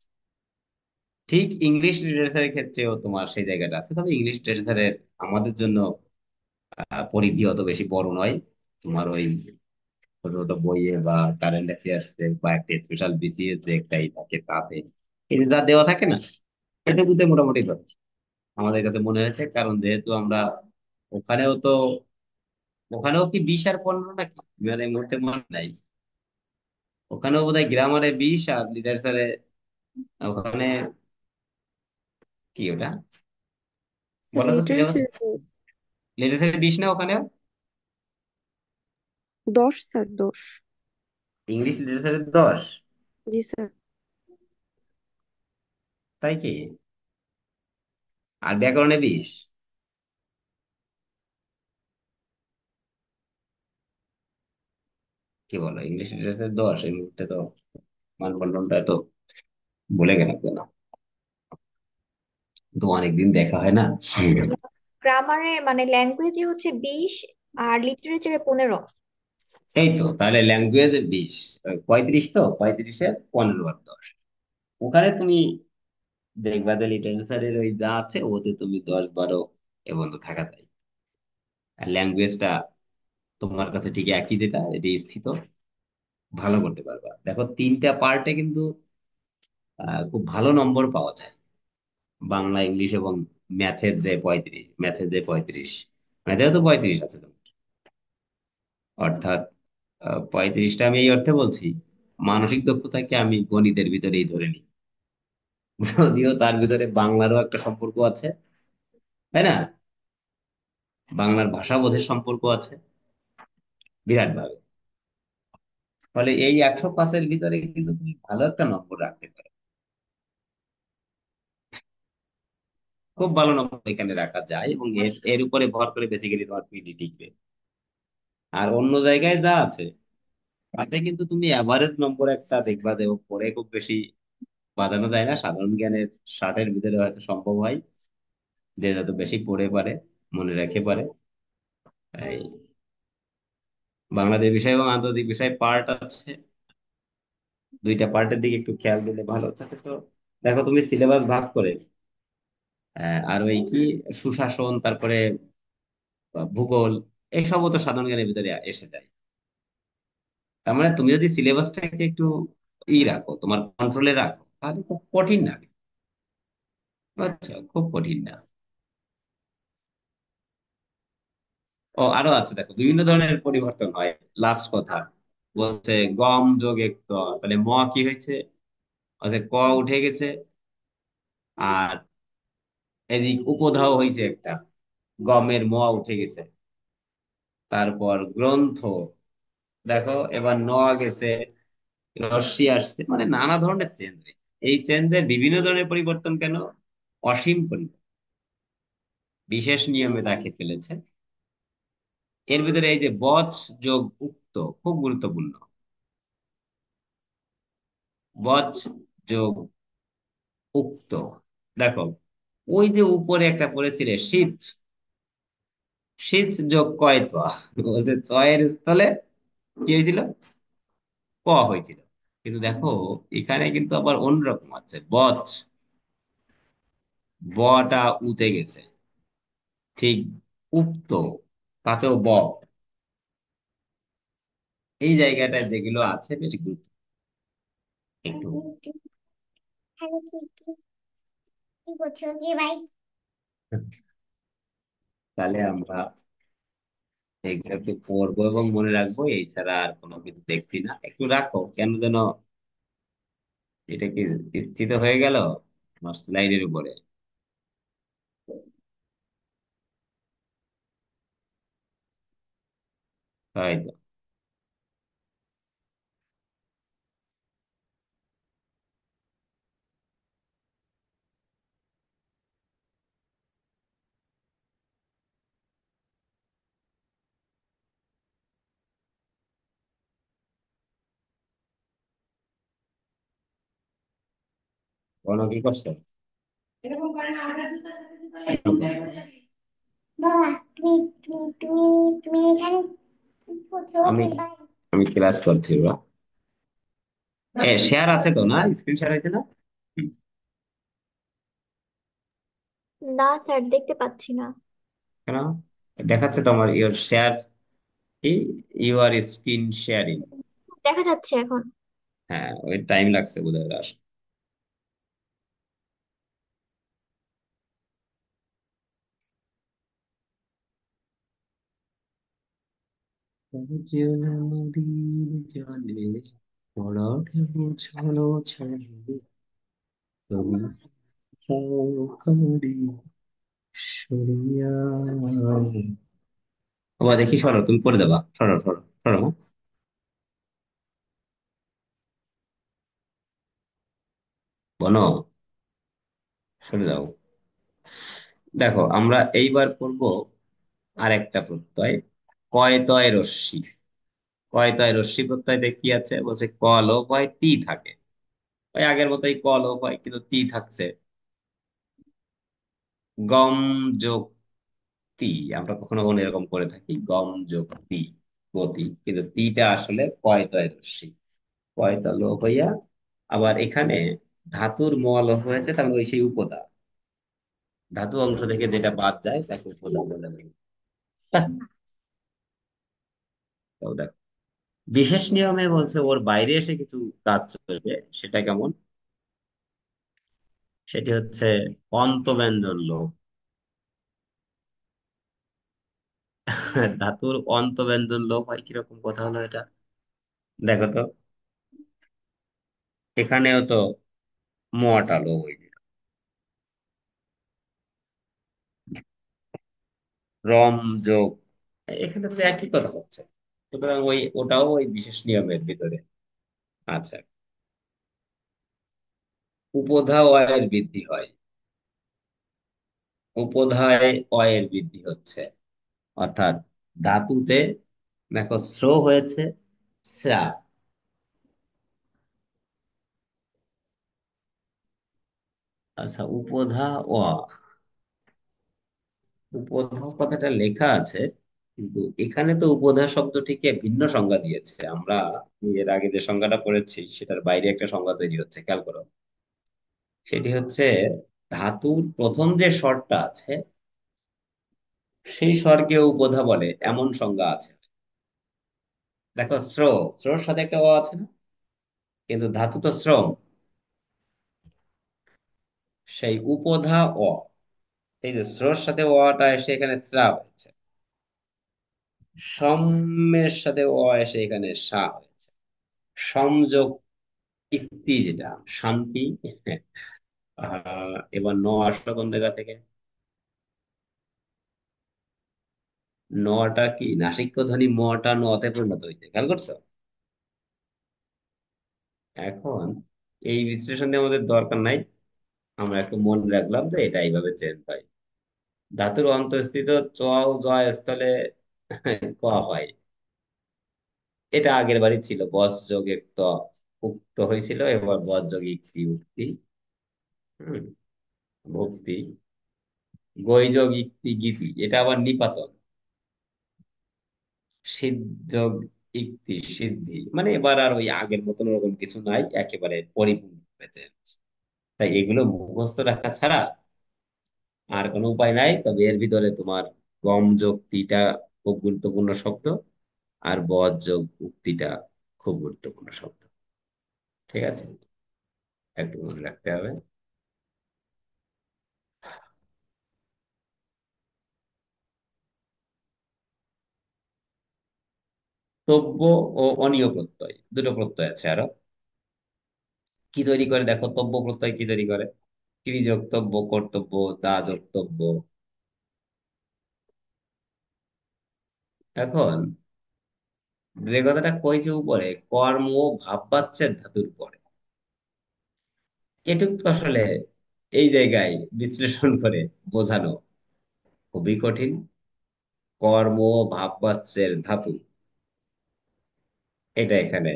ঠিক ইংলিশ লিটারেচারের ক্ষেত্রেও তোমার সেই জায়গাটা আছে, তবে ইংলিশ লিটারেচারের আমাদের জন্য পরিধি অত বেশি বড় নয়। তোমার ওই ছোট ছোট বইয়ে বা কারেন্ট অ্যাফেয়ার্স বা একটা স্পেশাল বিসিএস যে একটাই থাকে তাতে এই যে যা দেওয়া থাকে না, এটুকুতে মোটামুটি যথেষ্ট আমাদের কাছে মনে হয়েছে। কারণ যেহেতু আমরা ওখানেও তো, ওখানেও কি 20 আর 15 নাকি, মানে এই মুহূর্তে মনে নাই। ওখানেও বোধহয় গ্রামারে 20 আর লিটারেচারে, ওখানে কি ওটা বলো তো সিলেবাস।
লিটারেচার
লিটারেচারে 20 না ওখানেও?
10 স্যার, 10।
ইংলিশ লিটারেচারে 10?
জি স্যার।
তাই কি? আর ব্যাকরণে 20? কি বলো, ইংলিশ লিটারেচারে 10 এই মুহূর্তে তো মানবন্টনটা তো ভুলে গেলাম কেন, তো অনেকদিন দেখা হয় না।
গ্রামারে মানে ল্যাঙ্গুয়েজে হচ্ছে 20 আর লিটারেচারে 15।
এই তো তাহলে ল্যাঙ্গুয়েজে 20, 35, তো 35-এ 15 আর 10। ওখানে তুমি দেখবা যে লিটারেচারের ওই যা আছে ওতে তুমি 10 12 এ পর্যন্ত থাকা যায়। আর ল্যাঙ্গুয়েজটা তোমার কাছে ঠিক একই, যেটা এটি স্থিত, ভালো করতে পারবা। দেখো তিনটা পার্টে কিন্তু খুব ভালো নম্বর পাওয়া যায়, বাংলা ইংলিশ এবং ম্যাথের যে 35, ম্যাথেও তো 35 আছে তোমার। অর্থাৎ 35টা আমি এই অর্থে বলছি, মানসিক দক্ষতাকে আমি গণিতের ভিতরেই ধরে নিই। যদিও তার ভিতরে বাংলারও একটা সম্পর্ক আছে, তাই না? বাংলার ভাষা বোধের সম্পর্ক আছে বিরাট ভাবে। ফলে এই 105-এর ভিতরে কিন্তু তুমি ভালো একটা নম্বর রাখতে পারো, খুব ভালো নম্বর এখানে রাখা যায়, এবং এর এর উপরে ভর করে বেসিক্যালি তোমার পিডি টিকবে। আর অন্য জায়গায় যা আছে তাতে কিন্তু তুমি অ্যাভারেজ নম্বর একটা দেখবা যে ও পড়ে খুব বেশি বাঁধানো যায় না, সাধারণ জ্ঞানের 60-এর ভিতরে হয়তো সম্ভব হয় যে যত বেশি পড়ে পারে, মনে রাখে পারে। এই বাংলাদেশ বিষয় এবং আন্তর্জাতিক বিষয় পার্ট আছে, দুইটা পার্টের দিকে একটু খেয়াল দিলে ভালো থাকে। তো দেখো তুমি সিলেবাস ভাগ করে আর ওই কি সুশাসন, তারপরে ভূগোল, এইসবও তো সাধারণ জ্ঞানের ভিতরে এসে যায়। তার মানে তুমি যদি সিলেবাসটাকে একটু রাখো, তোমার কন্ট্রোলে রাখো, তাহলে খুব কঠিন না। আচ্ছা, খুব কঠিন না। ও আরো আছে, দেখো বিভিন্ন ধরনের পরিবর্তন হয়। লাস্ট কথা বলছে গম যোগ এক ত, তাহলে ম কি হয়েছে, আচ্ছা ক উঠে গেছে, আর এদিক উপধাও হয়েছে একটা, গমের ম উঠে গেছে। তারপর গ্রন্থ, দেখো এবার ন গেছে, রশ্মি আসছে, মানে নানা ধরনের চেঞ্জ। এই চেঞ্জের বিভিন্ন ধরনের পরিবর্তন কেন? অসীম পরিবর্তন বিশেষ নিয়মে তাকে ফেলেছে। এর ভিতরে এই যে বচ যোগ উক্ত খুব গুরুত্বপূর্ণ। বচ যোগ উক্ত, দেখো ওই যে উপরে একটা পড়েছিলে শীত, শীত যোগ কয়ত, বলতে চয়ের স্থলে কি হয়েছিল, ক হয়েছিল। কিন্তু দেখো এখানে কিন্তু আবার অন্যরকম আছে, বচ বটা উতে গেছে, ঠিক উক্ত তাতেও ব, এই জায়গাটায় যেগুলো আছে বেশি গুরুত্ব একটু। তাহলে আমরা এগুলো একটু পড়বো এবং মনে রাখবো, এছাড়া আর কোনো কিছু দেখছি না। একটু রাখো কেন যেন এটা কি স্থিত হয়ে গেল আমার স্লাইডের উপরে। তাই তো। বলো কি করছো? আমি আমি ক্লাস করছি বা শেয়ার আছে তো, না স্ক্রিন শেয়ার হয়েছে না?
না স্যার, দেখতে পাচ্ছি না।
কেন? দেখাচ্ছে তো আমার your share, you are screen sharing.
দেখা যাচ্ছে এখন।
হ্যাঁ, ওই টাইম লাগছে বোধহয় আসতে। নদীর জলে পরাগে বোঝানো ছাড়ে তুমি সহকারী সরিয়া। আবার দেখি, সরো, তুমি করে দেবা, সরো সরো সরো। বনো, সরে যাও। দেখো, আমরা এইবার করব আরেকটা প্রত্যয়, কয়তয় রশ্মি। কয়তয় রশ্মি প্রত্যয়টা কি আছে বলছে, ক লোপ হয় তি থাকে। ওই আগের মতোই ক লোপ হয়, কিন্তু তি থাকছে। গম যোগ তি, আমরা কখনো কখনো এরকম করে থাকি, গম যোগ তি, গতি, কিন্তু তিটা আসলে কয়তয় রশ্মি। কয়তা লোপ হইয়া আবার এখানে ধাতুর ম লোপ হয়েছে, তার মানে ওই সেই উপদা, ধাতু অংশ থেকে যেটা বাদ যায় তাকে উপদা বলে। তো দেখো, বিশেষ নিয়মে বলছে ওর বাইরে এসে কিছু কাজ চলবে। সেটা কেমন? সেটি হচ্ছে অন্তব্যঞ্জন লোপ। ধাতুর অন্তব্যঞ্জন লোপ হয় কিরকম, কথা হলো এটা? দেখো তো, এখানেও তো মটা লোপ হয়ে যেত, রম যোগ, এখানে তো একই কথা হচ্ছে। সুতরাং ওই ওটাও ওই বিশেষ নিয়মের ভিতরে। আচ্ছা, উপধা অয়ের বৃদ্ধি হয়, উপধায় অয়ের বৃদ্ধি হচ্ছে, অর্থাৎ ধাতুতে দেখো স্রো হয়েছে স্রা। আচ্ছা, উপধা অ, উপধা কথাটা লেখা আছে, কিন্তু এখানে তো উপধা শব্দটিকে ভিন্ন সংজ্ঞা দিয়েছে। আমরা এর আগে যে সংজ্ঞাটা পড়েছি সেটার বাইরে একটা সংজ্ঞা তৈরি হচ্ছে, খেয়াল করো। সেটি হচ্ছে, ধাতুর প্রথম যে স্বরটা আছে সেই স্বরকে উপধা বলে, এমন সংজ্ঞা আছে। দেখো, শ্রো, শ্রোর সাথে একটা অ আছে না? কিন্তু ধাতু তো শ্রম, সেই উপধা অ, এই যে শ্রোর সাথে অটা এসে এখানে শ্রা হয়েছে, সম্মের সাথে অ এসে এখানে সা হয়েছে। সংযোগ ইক্তি, যেটা শান্তি। এবার ন আসলো কোন জায়গা থেকে? নটা কি নাসিক্য ধ্বনি, মটা নতে পরিণত হয়েছে, খেয়াল করছো? এখন এই বিশ্লেষণে আমাদের দরকার নাই, আমরা একটু মনে রাখলাম যে এটা এইভাবে চেঞ্জ হয়। ধাতুর অন্তঃস্থিত চ ও জয় স্থলে ক হয়। এটা আগের বারই ছিল, বস যোগ ত উক্ত হয়েছিল, এবার বস যোগ ইক্তি উক্তি। হম, ভক্তি, গৈযোগ ইক্তি গীতি, এটা আবার নিপাতন। সিদ্ধ ইক্তি সিদ্ধি, মানে এবার আর ওই আগের মতন ওরকম কিছু নাই, একেবারে পরিপূর্ণ হয়েছে। তাই এগুলো মুখস্থ রাখা ছাড়া আর কোনো উপায় নাই। তবে এর ভিতরে তোমার গম যোগ তিটা খুব গুরুত্বপূর্ণ শব্দ, আর বদ যোগ উক্তিটা খুব গুরুত্বপূর্ণ শব্দ। ঠিক আছে, একটু মনে রাখতে হবে। তব্য ও অনীয় প্রত্যয়, দুটো প্রত্যয় আছে আরো। কি তৈরি করে দেখো, তব্য প্রত্যয় কি তৈরি করে? ক্রিয়া যোগতব্য, কর্তব্য, দা যোগতব্য। এখন যে কথাটা কইছে উপরে, কর্ম ও ভাববাচ্যের ধাতুর পরে, এটুকু তো আসলে এই জায়গায় বিশ্লেষণ করে বোঝানো খুবই কঠিন। কর্ম ও ভাববাচ্যের ধাতু, এটা এখানে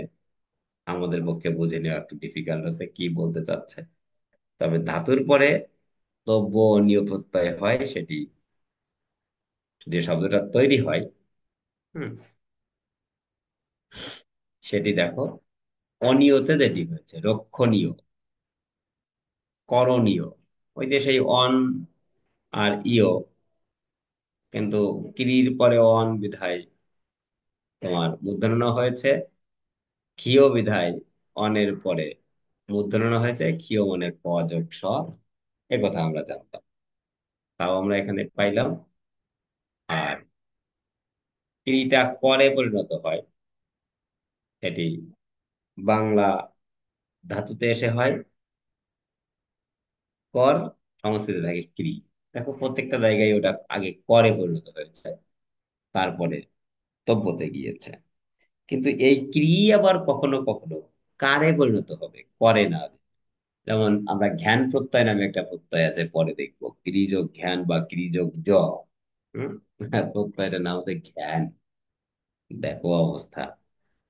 আমাদের পক্ষে বুঝে নেওয়া একটু ডিফিকাল্ট হচ্ছে, কি বলতে চাচ্ছে। তবে ধাতুর পরে দ্রব্য নিয় প্রত্যয় হয়, সেটি যে শব্দটা তৈরি হয়, হুম, সেটি দেখো অনিয়তে যেটি হয়েছে, রক্ষণীয়, করণীয়। ওই যে সেই অন আর ইয়, কিন্তু ক্রির পরে অন বিধায় তোমার মূর্ধন্য হয়েছে, ক্ষীয় বিধায় অনের পরে মূর্ধন্য হয়েছে, ক্ষীয় মানে ক যোগ স। এ কথা আমরা জানতাম, তাও আমরা এখানে পাইলাম। আর ক্রিটা করে পরিণত হয়, এটি বাংলা ধাতুতে এসে হয় কর, সংস্কৃতে থাকে ক্রি। দেখো প্রত্যেকটা জায়গায় ওটা আগে করে পরিণত হয়েছে, তারপরে তব্যতে গিয়েছে। কিন্তু এই ক্রি আবার কখনো কখনো কারে পরিণত হবে, করে না। যেমন আমরা জ্ঞান প্রত্যয় নামে একটা প্রত্যয় আছে, পরে দেখবো ক্রিযোগ জ্ঞান বা ক্রিযোগ জ। হম, প্রত্যয়টার নাম হচ্ছে জ্ঞান। দেখো অবস্থা,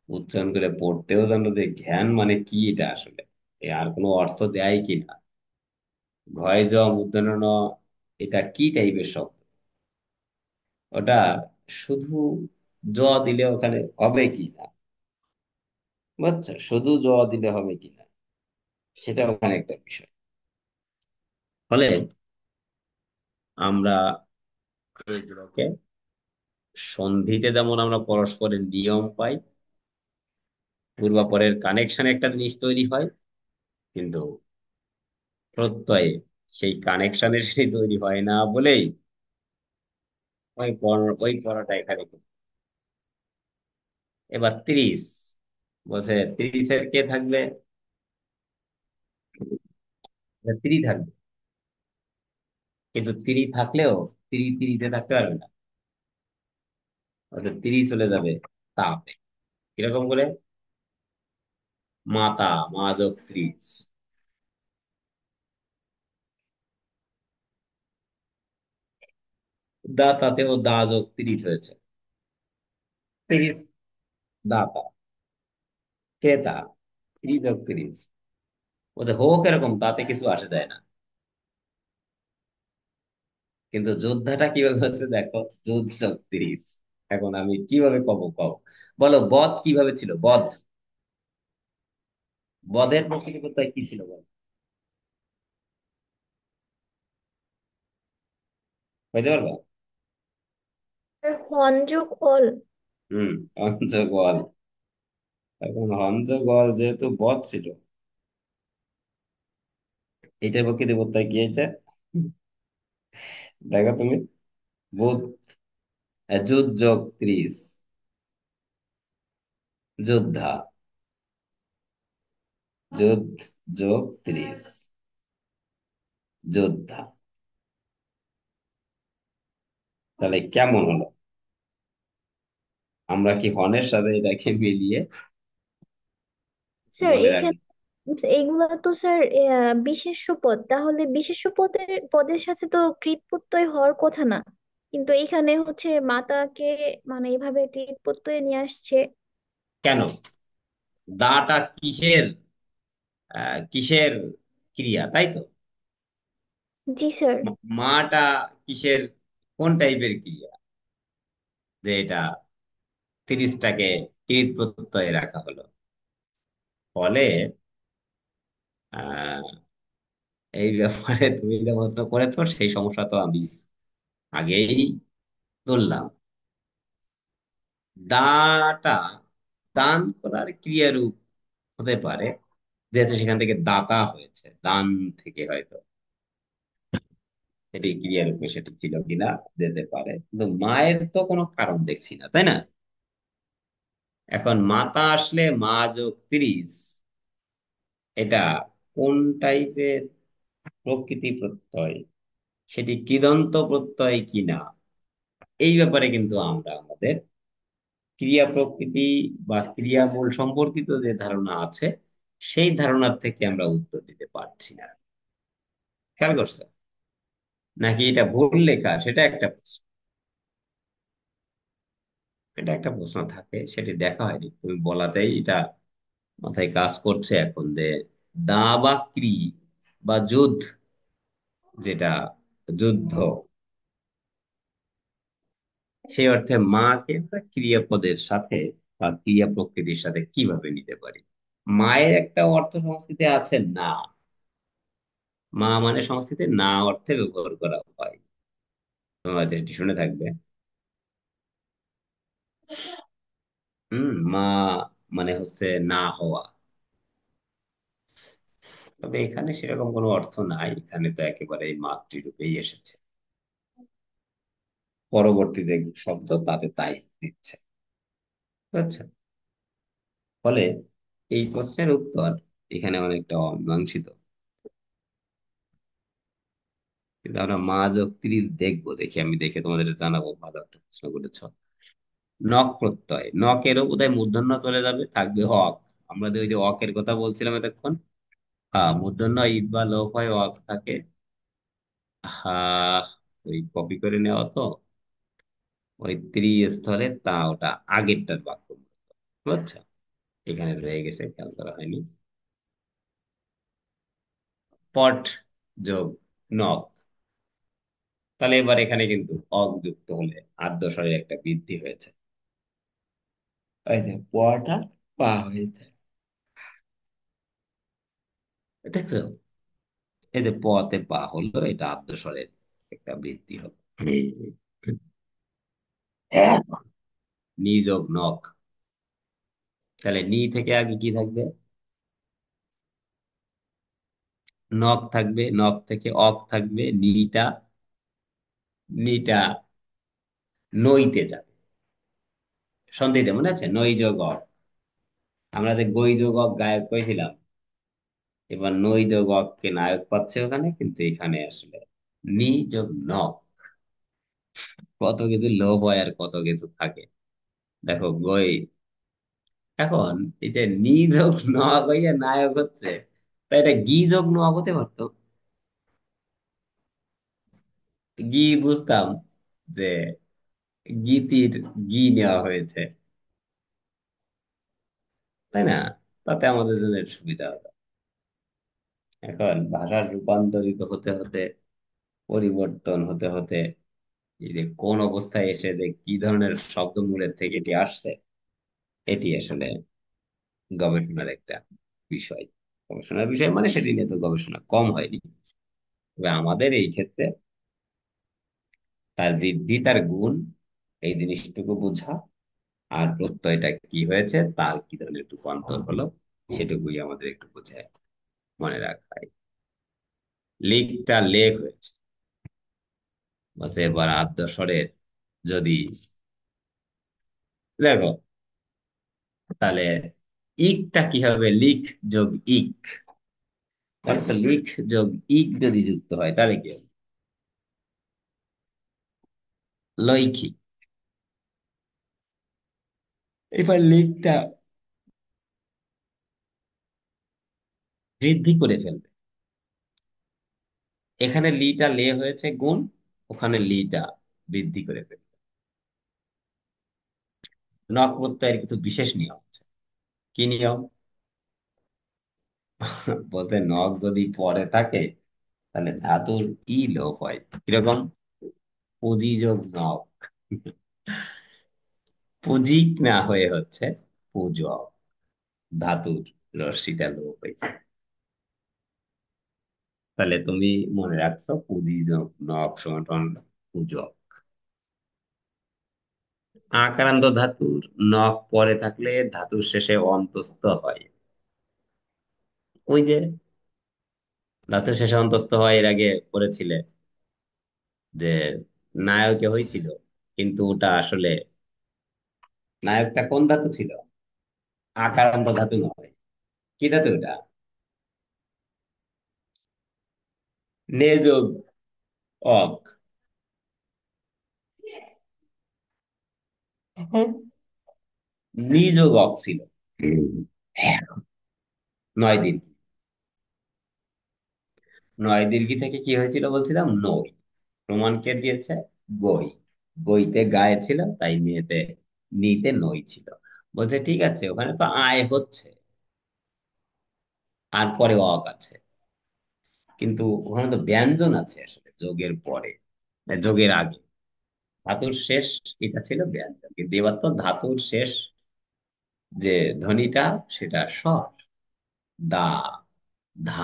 উচ্চারণ করে পড়তেও জানো যে জ্ঞান মানে কি, এটা আসলে এ আর কোনো অর্থ দেয় কিনা। ভয় জ মূর্ধন্য ন, এটা কি টাইপের শব্দ? ওটা শুধু জ দিলে ওখানে হবে কি না, বুঝছো? শুধু জ দিলে হবে কিনা, সেটা ওখানে একটা বিষয়। ফলে আমরা এগুলোকে সন্ধিতে যেমন আমরা পরস্পরের নিয়ম পাই, পূর্বাপরের কানেকশন একটা জিনিস তৈরি হয়, কিন্তু প্রত্যয়ে সেই কানেকশনের সেই তৈরি হয় না বলেই ওই পড়াটা এখানে এবার 30 বলছে, 30-এর কে থাকবে? 3 থাকবে, কিন্তু 3 থাকলেও 3 থাকতে পারবে না, অর্থাৎ 3 চলে যাবে তাপে। কিরকম করে? মাতা মাদক 30, দাতাতেও দা যোগ 30 হয়েছে, 30 দাতা, ক্রেতা, 30 যোগ 30। বলছে হোক এরকম, তাতে কিছু আসে যায় না। কিন্তু যোদ্ধাটা কিভাবে হচ্ছে দেখো, যোদ্ধ যোগ 30। এখন আমি কিভাবে কব, কব বলো, বধ কিভাবে ছিল? বধ, বধের প্রকৃতি কোথায় কি ছিল বল, বুঝতে পারবা?
সংযোগ অল।
হম, পঞ্চগল। এখন হঞ্চগল যেহেতু বধ ছিল, এটার প্রকৃতি কোথায় কি হয়েছে দেখো তুমি। বুধ, যুদ্ধ যোগ 30, যোদ্ধা, যুদ্ধ যোগ 30, যোদ্ধা। তাহলে কেমন হলো? আমরা কি হনের সাথে এটাকে মিলিয়ে
স্যার
মনে রাখি?
এখানে এইগুলা তো স্যার বিশেষ্য পদ, তাহলে বিশেষ্য পদের পদের সাথে তো কৃৎ প্রত্যয় হওয়ার কথা না, কিন্তু এখানে হচ্ছে মাতাকে মানে এইভাবে কৃৎ প্রত্যয়ে নিয়ে আসছে।
কেন? দাটা কিসের কিসের ক্রিয়া, তাই তো?
জি স্যার।
মাটা কিসের, কোন টাইপের ক্রিয়া, যে এটা 30টাকে কৃত প্রত্যয়ে রাখা হলো? ফলে আহ এই ব্যাপারে তুমি যে প্রশ্ন করেছো, সেই সমস্যা তো আমি আগেই তুললাম। দাটা দান করার ক্রিয়ারূপ হতে পারে, যেহেতু সেখান থেকে দাতা হয়েছে, দান থেকে হয়তো এটি ক্রিয়ারূপে সেটি ছিল কিনা, যেতে পারে, কিন্তু মায়ের তো কোনো কারণ দেখছি না, তাই না? এখন মাতা আসলে মা যোগ 30, এটা কোন টাইপের প্রকৃতি প্রত্যয়, সেটি কৃদন্ত প্রত্যয় কিনা, এই ব্যাপারে কিন্তু আমরা আমাদের ক্রিয়া প্রকৃতি বা ক্রিয়া মূল সম্পর্কিত যে ধারণা আছে, সেই ধারণার থেকে আমরা উত্তর দিতে পারছি না। খেয়াল করছো? নাকি এটা ভুল লেখা, সেটা একটা প্রশ্ন। এটা একটা প্রশ্ন থাকে, সেটি দেখা হয়নি, তুমি বলাতেই এটা মাথায় কাজ করছে এখন, যে দা বা ক্রি বা যুদ্ধ, যেটা যুদ্ধ, সেই অর্থে মাকে আমরা ক্রিয়াপদের সাথে বা ক্রিয়া প্রকৃতির সাথে কিভাবে নিতে পারি? মায়ের একটা অর্থ সংস্কৃতি আছে না। মা মানে সংস্কৃতে না অর্থে ব্যবহার করা হয়। তোমরা যেটি শুনে থাকবে। মা মানে হচ্ছে না হওয়া। তবে এখানে সেরকম কোনো অর্থ নাই, এখানে তো একেবারে এই মাতৃরূপেই এসেছে। পরবর্তীতে শব্দ তাতে তাই দিচ্ছে। বুঝছো? ফলে এই প্রশ্নের উত্তর এখানে অনেকটা অমীমাংসিত। কিন্তু আমরা মা যোগ 30 দেখবো, দেখি আমি দেখে তোমাদের জানাবো। ভালো একটা প্রশ্ন করেছ। নক প্রত্যয়, নকেরও বোধহয় মূর্ধন্য চলে যাবে, থাকবে অক। আমরা যে ওই যে অকের কথা বলছিলাম এতক্ষণ, হ্যাঁ মূর্ধন্য ঈদ বা লোপ হয়, অক থাকে। হ্যাঁ, ওই কপি করে নেওয়া তো, ওই স্থলে তা ওটা আগেরটার বাক্য। বুঝছো? এখানে রয়ে গেছে, খেয়াল করা হয়নি। পট যোগ নক, তাহলে এবার এখানে কিন্তু অক যুক্ত হলে আদ্য স্বরের একটা বৃদ্ধি হয়েছে। এই যে পটা পা হয়েছে, দেখছো? এই যে পতে পা হলো, এটা আদ্য স্বরের একটা বৃদ্ধি হলো। নি যোগ নক, তাহলে নি থেকে আগে কি থাকবে? নক থাকবে, নক থেকে অক থাকবে, নিটা, নিটা নইতে যাবে। সন্ধিতে মনে আছে, নই যোগ অক। আমরা যে গই যোগ অক গায়ক করেছিলাম, এবার নই যোগ অককে নায়ক পাচ্ছে ওখানে, কিন্তু এখানে আসলে নি যোগ নক। কত কিছু লোভ হয় আর কত কিছু থাকে। দেখো গই, এখন এই যে নি যোগ নক হইয়া নায়ক হচ্ছে, তাই এটা গি যোগ নক হতে পারতো। গি বুঝতাম যে গীতির গি নেওয়া হয়েছে, তাই না? তাতে আমাদের জন্য একটু সুবিধা হতো। এখন ভাষার রূপান্তরিত হতে হতে, পরিবর্তন হতে হতে, এই যে কোন অবস্থায় এসে যে কি ধরনের শব্দমূলের থেকে এটি আসছে, এটি আসলে গবেষণার একটা বিষয়। গবেষণার বিষয় মানে সেটি নিয়ে তো গবেষণা কম হয়নি। তবে আমাদের এই ক্ষেত্রে তার বৃদ্ধি, তার গুণ, এই জিনিসটুকু বোঝা, আর প্রত্যয়টা কি হয়েছে, তার কি ধরনের রূপান্তর হলো, এটুকুই আমাদের একটু বুঝে মনে রাখা হয়। লিখটা লেখ হয়েছে, বাস এবার আদ্য স্বরের যদি দেখো, তাহলে ইকটা কি হবে? লিখ যোগ ইক, তাহলে তো লিখ যোগ ইক যদি যুক্ত হয় তাহলে কি হবে? লৈখিক। এবার লিখটা বৃদ্ধি করে ফেলবে। এখানে লিটা লে হয়েছে গুণ, ওখানে লিটা বৃদ্ধি করে ফেলবে। নক প্রত্যয়ের কিছু বিশেষ নিয়ম আছে। কি নিয়ম? বলতে নক যদি পরে থাকে, তাহলে ধাতুর ই লোপ হয়। কিরকম? পুঁজি যোগ নক, পুঁজিক না হয়ে হচ্ছে পূজক, ধাতুর রশ্মিটা লোপ হয়েছে। তাহলে তুমি মনে রাখছো পুঁজি যোগ নক সমান পূজক। আকারান্ত ধাতুর নক পরে থাকলে ধাতুর শেষে অন্তস্থ হয়। ওই যে ধাতুর শেষে অন্তস্থ হয়, এর আগে পড়েছিলে যে নায়কে হয়েছিল, কিন্তু ওটা আসলে নায়কটা কোন ধাতু ছিল? আকারান্ত ধাতু নয়। কি ধাতু ওটা? নে যোগ অক। নি যোগ অক ছিল। হুম। 9 দিন। 9 দীর্ঘি থেকে কি হয়েছিল বলছিলাম? নই। প্রমাণ কে দিয়েছে? গই। গইতে গায়ে ছিল, তাই নিয়েতে নিতে নই ছিল। বলছে ঠিক আছে, ওখানে তো আয় হচ্ছে, আর পরে অক আছে, কিন্তু ওখানে তো ব্যঞ্জন আছে আসলে যোগের পরে, মানে যোগের আগে। ধাতুর শেষ এটা ছিল ব্যঞ্জন, কিন্তু এবার তো ধাতুর শেষ যে ধ্বনিটা সেটা স্বর। দা, ধা,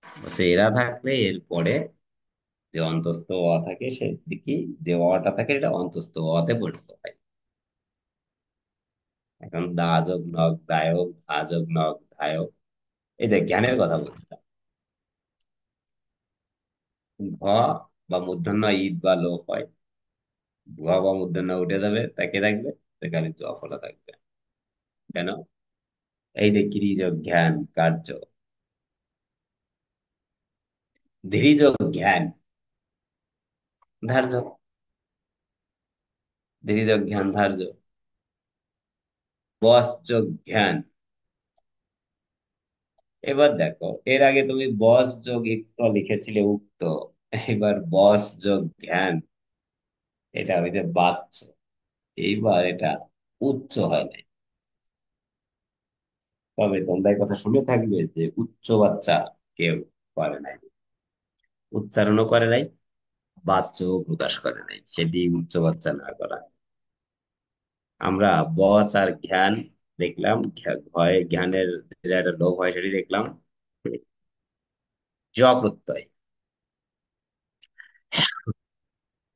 বলছে এরা থাকলে এর পরে যে অন্তস্থ অ থাকে সে কি, যে অটা থাকে এটা অন্তস্থ অতে পরিণত হয়। এখন দা যোগ নগ দায়ক, ধা যোগ নগ ধায়ক। এই যে জ্ঞানের কথা বলছিলাম, ঘ বা মূর্ধন্য ঈদ বা লোপ হয়, ঘ বা মূর্ধন্য উঠে যাবে, তাকে থাকবে, সেখানে জ ফলা থাকবে। কেন? এই যে ক্রিয়া যোগ জ্ঞান কার্য, ধীরি যোগ জ্ঞান ধার্য, ধীরি যোগ জ্ঞান ধার্য, বস যোগ জ্ঞান। এবার দেখো, এর আগে তুমি বস যোগ ইক্ত লিখেছিলে উক্ত, এবার বস যোগ জ্ঞান, এটা ওই যে বাচ্চ, এইবার এটা উচ্চ হয় নাই। তবে তোমরা এই কথা শুনে থাকবে যে উচ্চ বাচ্চা কেউ করে নাই, উচ্চারণও করে নাই, বাচ্চও প্রকাশ করে নাই, সেটি উচ্চ বাচ্চা না করা। আমরা বচ আর জ্ঞান দেখলাম, ভয় জ্ঞানের যে একটা লোভ হয় সেটি দেখলাম। জ প্রত্যয়,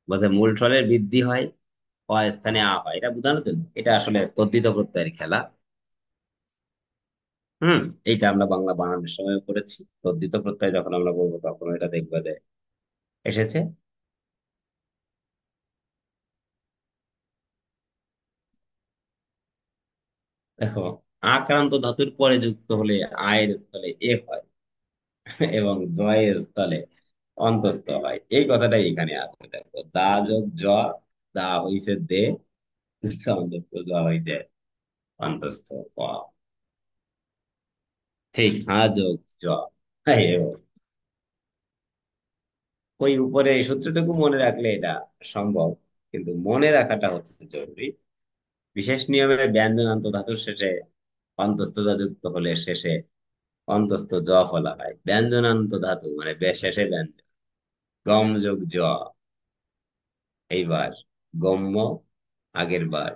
বলছে মূল স্বরের বৃদ্ধি হয়, অ স্থানে আ হয়, এটা বোঝানোর জন্য। এটা আসলে তদ্ধিত প্রত্যয়ের খেলা। হুম, এইটা আমরা বাংলা বানানোর সময় করেছি। তদ্ধিত প্রত্যয় যখন আমরা বলবো তখন এটা দেখবে যে এসেছে। দেখো, আক্রান্ত ধাতুর পরে যুক্ত হলে আয়ের স্থলে এ হয়, এবং জয়ের স্থলে অন্তস্থ হয়, এই কথাটাই এখানে আছে। দেখো, দা যোগ জ, দা হইছে দে, অন্তস্থ জ হইছে অন্তস্থ ক। ঠিক হা যোগ জ। হ্যাঁ, ওই উপরে এই সূত্রটুকু মনে রাখলে এটা সম্ভব, কিন্তু মনে রাখাটা হচ্ছে জরুরি। বিশেষ নিয়মে ব্যঞ্জনান্ত ধাতুর শেষে অন্তস্থ জ যুক্ত হলে শেষে অন্তস্থ জ ফলা হয়। ব্যঞ্জনান্ত ধাতু মানে শেষে ব্যঞ্জন। গম যোগ জ, এইবার গম্য, আগের বার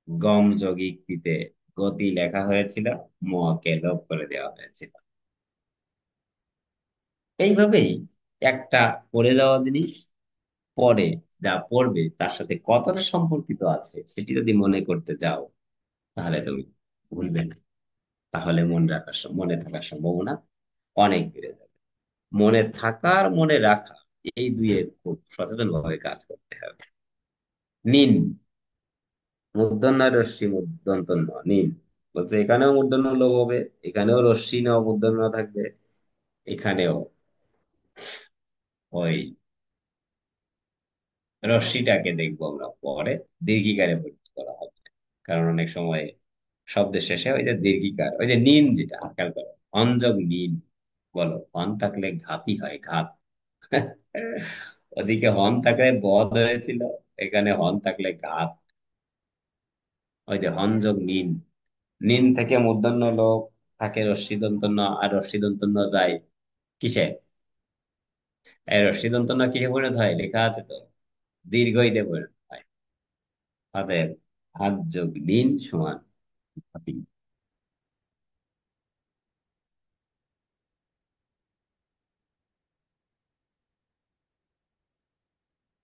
গম যোগ ইক্তিতে গতি লেখা হয়েছিল, ম কে লোপ করে দেওয়া হয়েছিল। এইভাবেই একটা পড়ে যাওয়া জিনিস পরে যা পড়বে তার সাথে কতটা সম্পর্কিত আছে সেটি যদি মনে করতে যাও, তাহলে তুমি ভুলবে না। তাহলে মনে থাকার সম্ভাবনা অনেক বেড়ে যাবে। মনে থাকার মনে রাখা, এই দুয়ে খুব সচেতন ভাবে কাজ করতে হবে। নিন, মূর্ধন্য রশ্মি দন্ত ন, নিন, বলছে এখানেও মূর্ধন্য লোপ হবে, এখানেও রশ্মি ন মূর্ধন্য থাকবে, এখানেও ওই রশ্মিটাকে দেখবো আমরা পরে দীর্ঘিকারে পরিণত করা হবে। কারণ অনেক সময় শব্দের শেষে ওই যে দীর্ঘিকার, ওই যে নিন, যেটা খেয়াল করো, অঞ্জক নিন, বলো হন থাকলে ঘাতই হয়, ঘাত। ওদিকে হন থাকলে বধ হয়েছিল, এখানে হন থাকলে ঘাত। ওই যে হন যোগ নিন, নিন থেকে মূর্ধন্য লোপ থাকে রশ্মি দন্ত ন, আর রশ্মি দন্ত ন যায় কিসে, এই রশ্মি দন্ত ন কিসে পরিণত হয় লেখা আছে তো, দীর্ঘইতে পরিণত হয়। অতএব হাত যোগ নিন সমান হাতি।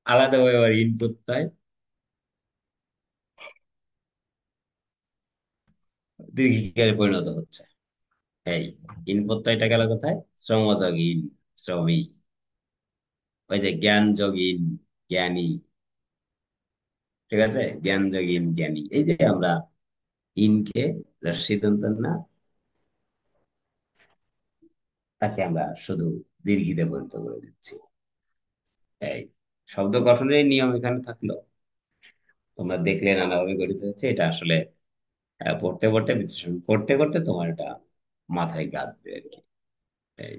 আলাদাভাবে আবার ইন প্রত্যয় দীর্ঘিকারে পরিণত হচ্ছে। এই ইন প্রত্যয়টা গেল কোথায়, শ্রমযোগ ইন, শ্রমী। ওই যে জ্ঞান যোগ ইন, জ্ঞানী। ঠিক আছে, জ্ঞান যোগ ইন, জ্ঞানী। এই যে আমরা ইনকে রস্যি দন্ত না, তাকে আমরা শুধু দীর্ঘিতে পরিণত করে দিচ্ছি। এই শব্দ গঠনের নিয়ম এখানে থাকলো, তোমরা দেখলে নানাভাবে গঠিত হচ্ছে। এটা আসলে পড়তে পড়তে বিশ্লেষণ করতে করতে তোমার এটা মাথায় গাঁথবে আর কি। এই,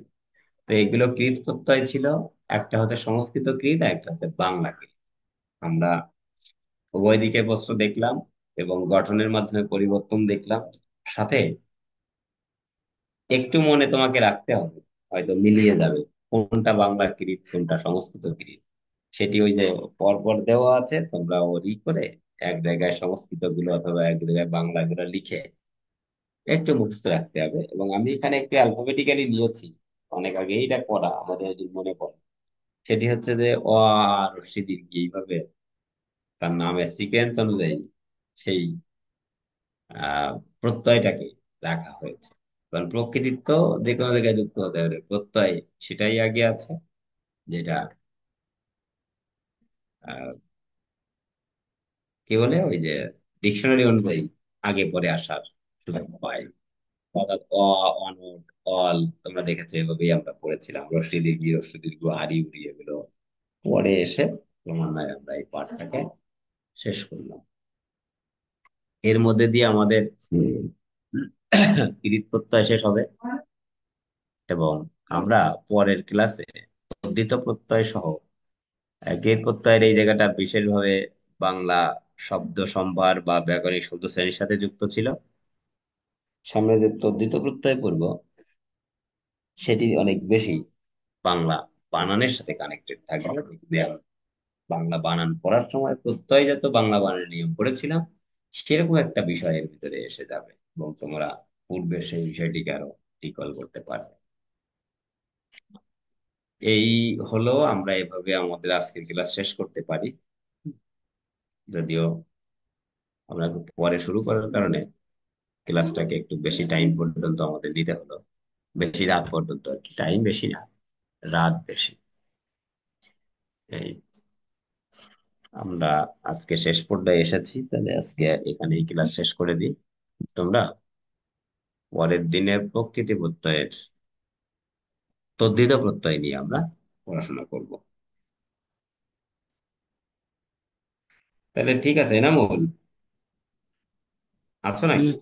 তো এগুলো কৃত প্রত্যয় ছিল। একটা হচ্ছে সংস্কৃত কৃত, একটা হচ্ছে বাংলা কৃত। আমরা উভয় দিকে প্রশ্ন দেখলাম এবং গঠনের মাধ্যমে পরিবর্তন দেখলাম, সাথে একটু মনে তোমাকে রাখতে হবে, হয়তো মিলিয়ে যাবে কোনটা বাংলা কৃত কোনটা সংস্কৃত কৃত। সেটি ওই যে পরপর দেওয়া আছে, তোমরা ওই করে এক জায়গায় সংস্কৃত গুলো অথবা এক জায়গায় বাংলা গুলো লিখে একটু মুখস্থ রাখতে হবে। এবং আমি এখানে একটু অ্যালফাবেটিক্যালি নিয়েছি, অনেক আগে এটা পড়া আমাদের যদি মনে পড়ে। সেটি হচ্ছে যে অ আর হ্রস্ব দীর্ঘ এইভাবে তার নামের সিকোয়েন্স অনুযায়ী সেই আহ প্রত্যয়টাকে রাখা হয়েছে। কারণ প্রকৃতির তো যে কোনো জায়গায় যুক্ত হতে পারে প্রত্যয়, সেটাই আগে আছে, যেটা আহ কি বলে ওই যে ডিকশনারি অনুযায়ী আগে পরে আসার সুযোগ পাই। অর্থাৎ অ, অনট, অল, তোমরা দেখেছো এভাবেই আমরা পড়েছিলাম, হ্রস্ব দীর্ঘ আরি উড়ি এগুলো পরে এসে ক্রমান্বয়ে আমরা এই পাঠটাকে শেষ করলাম। এর মধ্যে দিয়ে আমাদের কৃত প্রত্যয় শেষ হবে, এবং আমরা পরের ক্লাসে তদ্ধিত প্রত্যয় সহ কৃত প্রত্যয়ের এই জায়গাটা বিশেষভাবে বাংলা শব্দ সম্ভার বা ব্যাকরণিক শব্দ শ্রেণীর সাথে যুক্ত ছিল। সামনে যে তদ্ধিত প্রত্যয় পড়ব, সেটি অনেক বেশি বাংলা বানানের সাথে কানেক্টেড থাকবে। যেখানে আমরা বাংলা বানান পড়ার সময় প্রত্যয়জাত বাংলা বানানের নিয়ম পড়েছিলাম, সেরকম একটা বিষয়ের ভিতরে এসে যাবে, এবং তোমরা পূর্বে সেই বিষয়টিকে আরো রিকল করতে পারবে। এই হলো, আমরা এভাবে আমাদের আজকের ক্লাস শেষ করতে পারি। যদিও আমরা একটু পরে শুরু করার কারণে ক্লাসটাকে একটু বেশি টাইম পর্যন্ত আমাদের নিতে হলো, বেশি রাত পর্যন্ত আর কি, টাইম বেশি না, রাত বেশি। এই আমরা আজকে শেষ পর্যায়ে এসেছি, তাহলে আজকে এখানেই ক্লাস শেষ করে দিই। তোমরা পরের দিনের প্রকৃতি প্রত্যয়ের তদ্ধিত প্রত্যয় নিয়ে আমরা পড়াশোনা করব। তাহলে ঠিক আছে, এনামুল, আছো নাকি?
প্লিজ